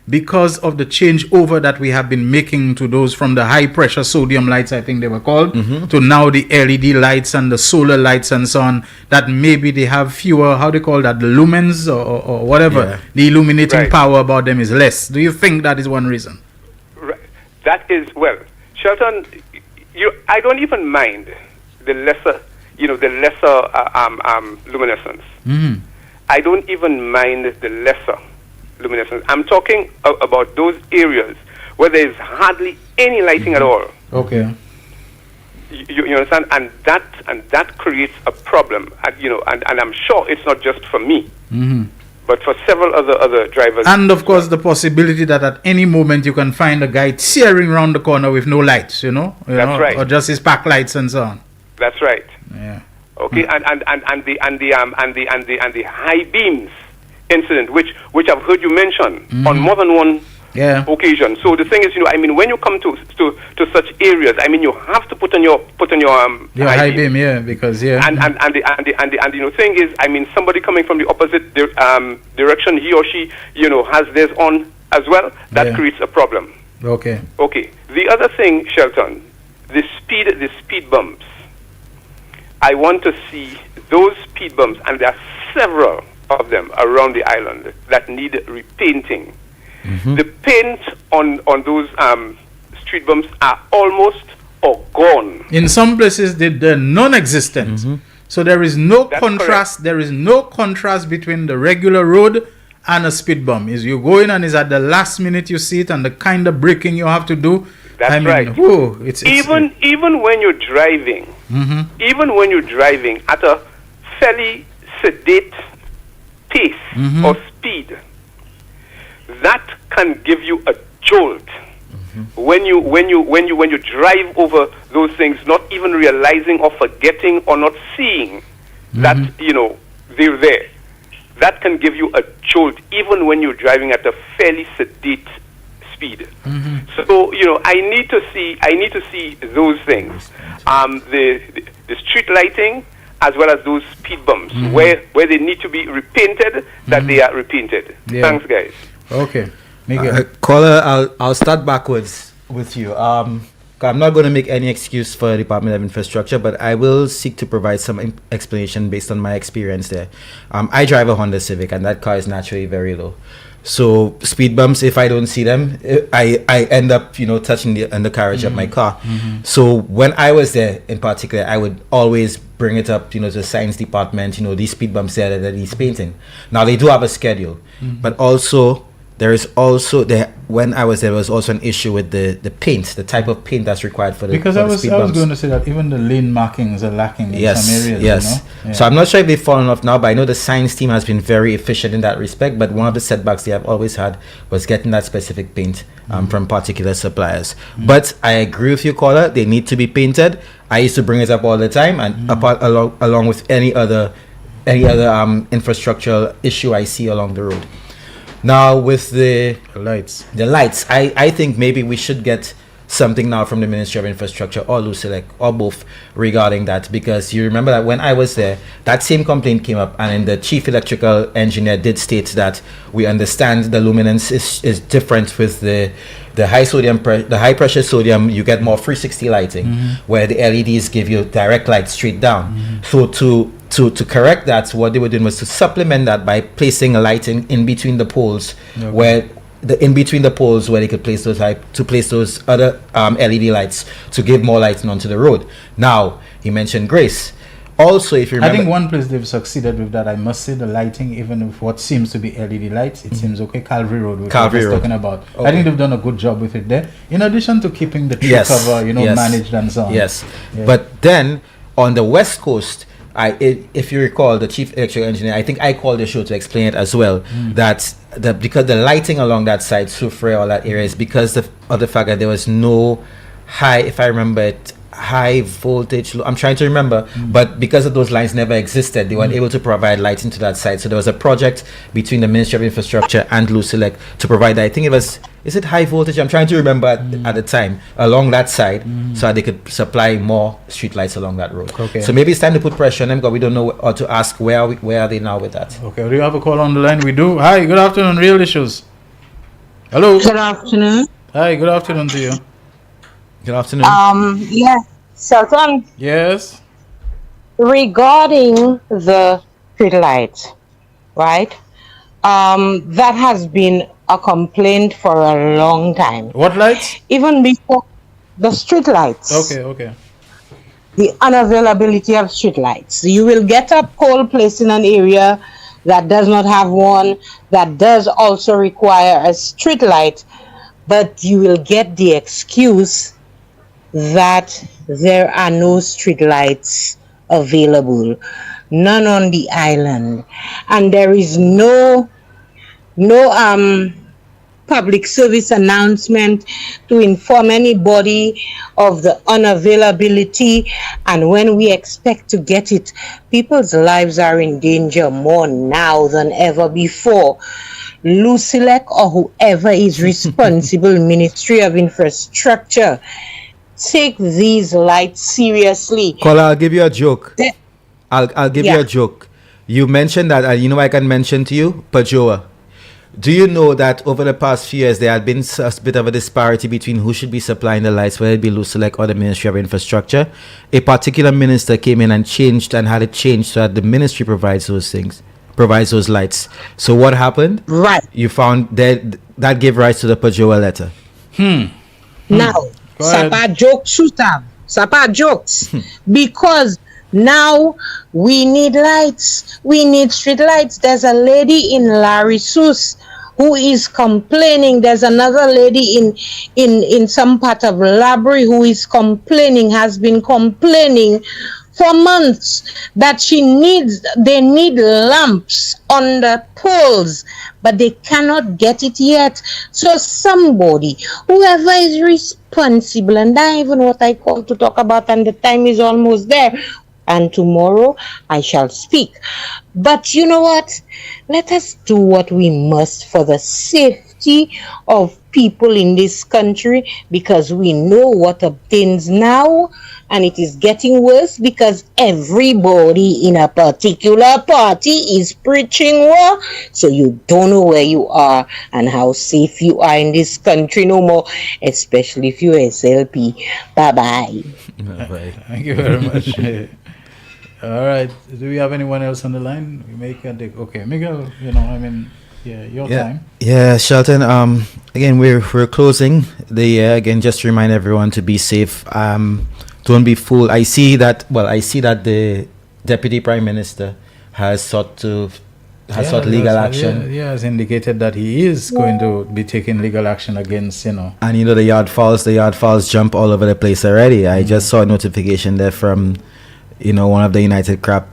Speaker 8: because of the change over that we have been making to those from the high pressure sodium lights, I think they were called, to now the LED lights and the solar lights and so on, that maybe they have fewer, how they call that, the lumens or whatever, the illuminating power about them is less. Do you think that is one reason?
Speaker 17: Right. That is, Shelton, I don't even mind the lesser luminescence. I don't even mind the lesser luminescence. I'm talking about those areas where there is hardly any lighting at all.
Speaker 8: Okay.
Speaker 17: You understand? And that creates a problem. And I'm sure it's not just for me, but for several other drivers.
Speaker 8: And of course, the possibility that at any moment you can find a guy tearing around the corner with no lights,
Speaker 17: That's right.
Speaker 8: or just his back lights and so on.
Speaker 17: That's right.
Speaker 8: Yeah.
Speaker 17: Okay, and the high beams incident, which I've heard you mention on more than one occasion. So the thing is, when you come to such areas, you have to put on your
Speaker 8: high beam, because
Speaker 17: and the thing is, somebody coming from the opposite direction, he or she has theirs on as well. That creates a problem.
Speaker 8: Okay.
Speaker 17: The other thing, Shelton, the speed bumps. I want to see those speed bumps, and there are several of them around the island that need repainting. The paint on those street bumps are almost or gone.
Speaker 8: In some places, they're non-existent. So there is no contrast.
Speaker 17: Correct.
Speaker 8: There is no contrast between the regular road and a speed bump. Is you go in and is at the last minute you see it, and the kind of braking you have to do.
Speaker 17: That's right.
Speaker 8: Whoa, it's
Speaker 17: even when you're driving, even when you're driving at a fairly sedate pace or speed, that can give you a jolt when you drive over those things, not even realizing or forgetting or not seeing that they're there. That can give you a jolt even when you're driving at a fairly sedate speed. So I need to see those things, the street lighting as well as those speed bumps where they need to be repainted, that they are repainted. Thanks, guys.
Speaker 8: Okay.
Speaker 15: Caller, I'll start backwards with you. I'm not going to make any excuse for the Department of Infrastructure, but I will seek to provide some explanation based on my experience there. I drive a Honda Civic, and that car is naturally very low. So speed bumps, if I don't see them, I end up, touching the undercarriage of my car. So when I was there in particular, I would always bring it up, to the science department, these speed bumps there that he's painting. Now they do have a schedule, but also there is also when I was there was also an issue with the paint, the type of paint that's required for the
Speaker 8: because I was going to say that even the lane markings are lacking in some areas.
Speaker 15: Yes. So I'm not sure if they've fallen off now, but I know the science team has been very efficient in that respect. But one of the setbacks they have always had was getting that specific paint from particular suppliers. But I agree with you, caller. They need to be painted. I used to bring it up all the time, and along with any other infrastructural issue I see along the road. Now with the lights, I think maybe we should get something now from the Ministry of Infrastructure or Lucelec or both regarding that, because you remember that when I was there, that same complaint came up, and the chief electrical engineer did state that we understand the luminance is different with the high pressure sodium. You get more 360 lighting, where the LEDs give you direct light straight down. So to correct that, what they were doing was to supplement that by placing a lighting in between the poles, where they could place those other LED lights to give more lighting onto the road. Now, he mentioned Grace. Also, if you remember,
Speaker 8: I think one place they've succeeded with that, I must say, the lighting, even with what seems to be LED lights, it seems okay. Calvary Road, which I was talking about. Okay. I think they've done a good job with it there, in addition to keeping the tree cover, managed and so on.
Speaker 15: Yes. But then, on the West Coast, if you recall, the chief electrical engineer, I think I called the show to explain it as well, that because the lighting along that side, Soufriere, all that area, is because of the fact that there was no high, if I remember it, high voltage, I'm trying to remember, but because of those lines never existed, they weren't able to provide lighting to that side. So there was a project between the Ministry of Infrastructure and Lucelec to provide, I think it was, is it high voltage? I'm trying to remember at the time, along that side, so that they could supply more street lights along that road.
Speaker 8: Okay.
Speaker 15: So maybe it's time to put pressure on them, because we don't know, or to ask where are they now with that.
Speaker 8: Okay, do you have a call on the line? We do. Hi, good afternoon, Real Issues. Hello.
Speaker 18: Good afternoon.
Speaker 8: Hi, good afternoon to you.
Speaker 15: Good afternoon.
Speaker 18: Yes, Shelton.
Speaker 8: Yes.
Speaker 18: Regarding the street lights, right? That has been a complaint for a long time.
Speaker 8: What lights?
Speaker 18: Even before the street lights.
Speaker 8: Okay.
Speaker 18: The unavailability of street lights. You will get a pole placed in an area that does not have one, that does also require a street light, but you will get the excuse that there are no street lights available, none on the island, and there is no public service announcement to inform anybody of the unavailability and when we expect to get it. People's lives are in danger more now than ever before. Lucilec or whoever is responsible, Ministry of Infrastructure, take these lights seriously.
Speaker 15: Kola, I'll give you a joke. I'll give you a joke. You mentioned that, and you know I can mention to you, Pajoa. Do you know that over the past few years there had been a bit of a disparity between who should be supplying the lights, whether it be Lucilec or the Ministry of Infrastructure? A particular minister came in and changed and had it changed so that the ministry provides those lights. So what happened?
Speaker 18: Right.
Speaker 15: You found that gave rise to the Pajoa letter.
Speaker 18: Now, Sapa jokes, Sapa jokes, because now we need lights. We need street lights. There's a lady in Larisus who is complaining. There's another lady in some part of Labrie who is complaining, has been complaining for months that they need lamps on the poles, but they cannot get it yet. So somebody, whoever is responsible, and that's even what I called to talk about, and the time is almost there, and tomorrow I shall speak. But you know what? Let us do what we must for the safety of people in this country, because we know what obtains now, and it is getting worse because everybody in a particular party is preaching war. So you don't know where you are and how safe you are in this country no more, especially if you're SLP. Bye-bye.
Speaker 15: Bye-bye.
Speaker 8: Thank you very much. All right. Do we have anyone else on the line? Okay, Miguel, your time.
Speaker 15: Yeah, Shelton. Again, we're closing the year. Again, just to remind everyone to be safe. Don't be fooled. I see that the Deputy Prime Minister has sought legal action.
Speaker 8: Yeah, has indicated that he is going to be taking legal action against,
Speaker 15: And the yard falls jump all over the place already. I just saw a notification there from one of the United Crap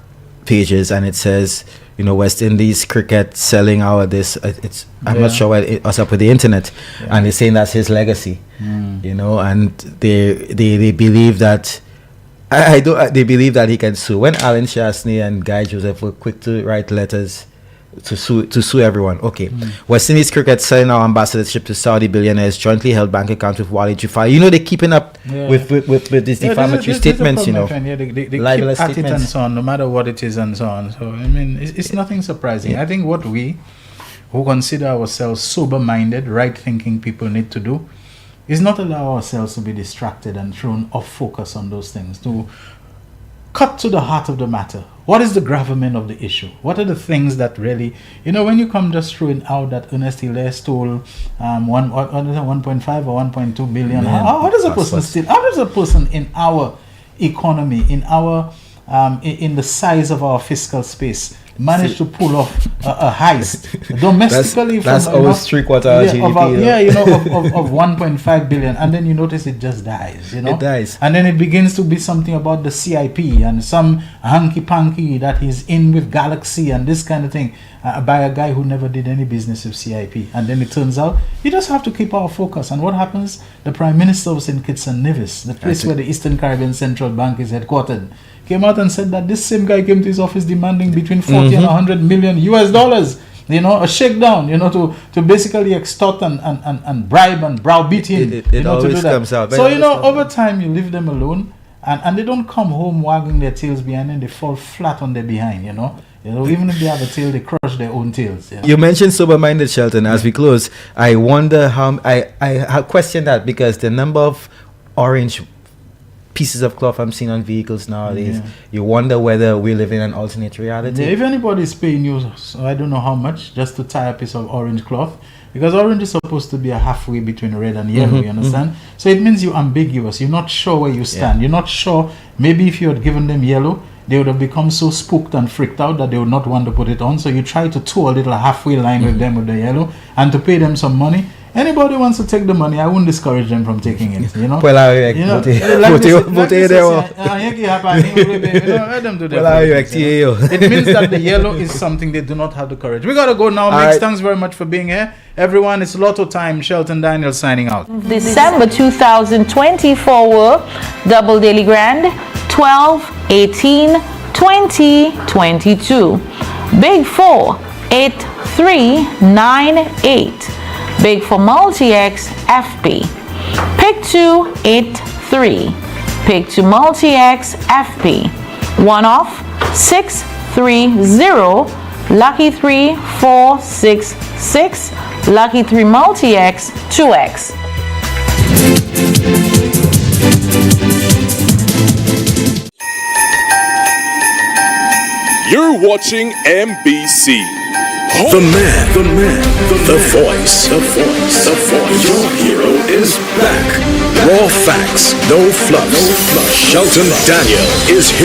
Speaker 15: pages, and it says, West Indies cricket selling our this. I'm not sure what's up with the internet, and they're saying that's his legacy. And they believe that they believe that he can sue. When Alan Shastney and Guy Joseph were quick to write letters to sue everyone. Okay. West Indies cricket selling our ambassadorship to Saudi billionaires, jointly held bank account with Wali Jufai. They're keeping up with these defamatory statements,
Speaker 8: They keep at it and so on, no matter what it is and so on. So, it's nothing surprising. I think what we, who consider ourselves sober-minded, right-thinking people need to do is not allow ourselves to be distracted and thrown off focus on those things, to cut to the heart of the matter. What is the gravamen of the issue? What are the things that really, when you come just throwing out that Ernest Hilaire stole 1.5 or 1.2 billion, how does a person in our economy, in in the size of our fiscal space, manage to pull off a heist domestically?
Speaker 15: That's almost 3/4 GDP.
Speaker 8: Of 1.5 billion, and then you notice it just dies.
Speaker 15: It dies,
Speaker 8: and then it begins to be something about the CIP and some hanky-panky that he's in with Galaxy and this kind of thing by a guy who never did any business with CIP. And then it turns out you just have to keep our focus. And what happens? The Prime Minister was in Kitts and Nevis, the place where the Eastern Caribbean Central Bank is headquartered, came out and said that this same guy came to his office demanding between 40 and 100 million US dollars, a shakedown, to basically extort and bribe and browbeat him,
Speaker 15: it always to do that. Comes out.
Speaker 8: So, over time you leave them alone and they don't come home wagging their tails behind and they fall flat on their behind, even if they have a tail, they crush their own tails.
Speaker 15: You mentioned sober-minded, Shelton. As we close, I wonder how I question that, because the number of orange pieces of cloth I'm seeing on vehicles nowadays, you wonder whether we live in an alternate reality.
Speaker 8: If anybody's paying you, so I don't know how much, just to tie a piece of orange cloth, because orange is supposed to be a halfway between red and yellow, you understand? So it means you're ambiguous. You're not sure where you stand. You're not sure. Maybe if you had given them yellow, they would have become so spooked and freaked out that they would not want to put it on. So you try to toe a little halfway line with them with the yellow, and to pay them some money, Anybody wants to take the money, I wouldn't discourage them from taking it. You know.
Speaker 15: Well,
Speaker 8: let them do it means that the yellow is something they do not have the courage. We gotta go now. Mix, thanks very much for being here, everyone. It's Lotto time. Shelton Daniel signing out.
Speaker 19: December 2024 double daily grand 12, 18, 20, 22. Big 4 8, 3, 9, 8. Big for multi-X FP. Pick 2, 8, 3. Pick 2 multi-X FP. 1 off 6, 3, 0. Lucky 3, 4, 6, 6. Lucky 3 multi-X 2X.
Speaker 1: You're watching MBC.
Speaker 7: The man, the voice. Your hero is back. Raw facts, no fluff. Shelton Daniel is here.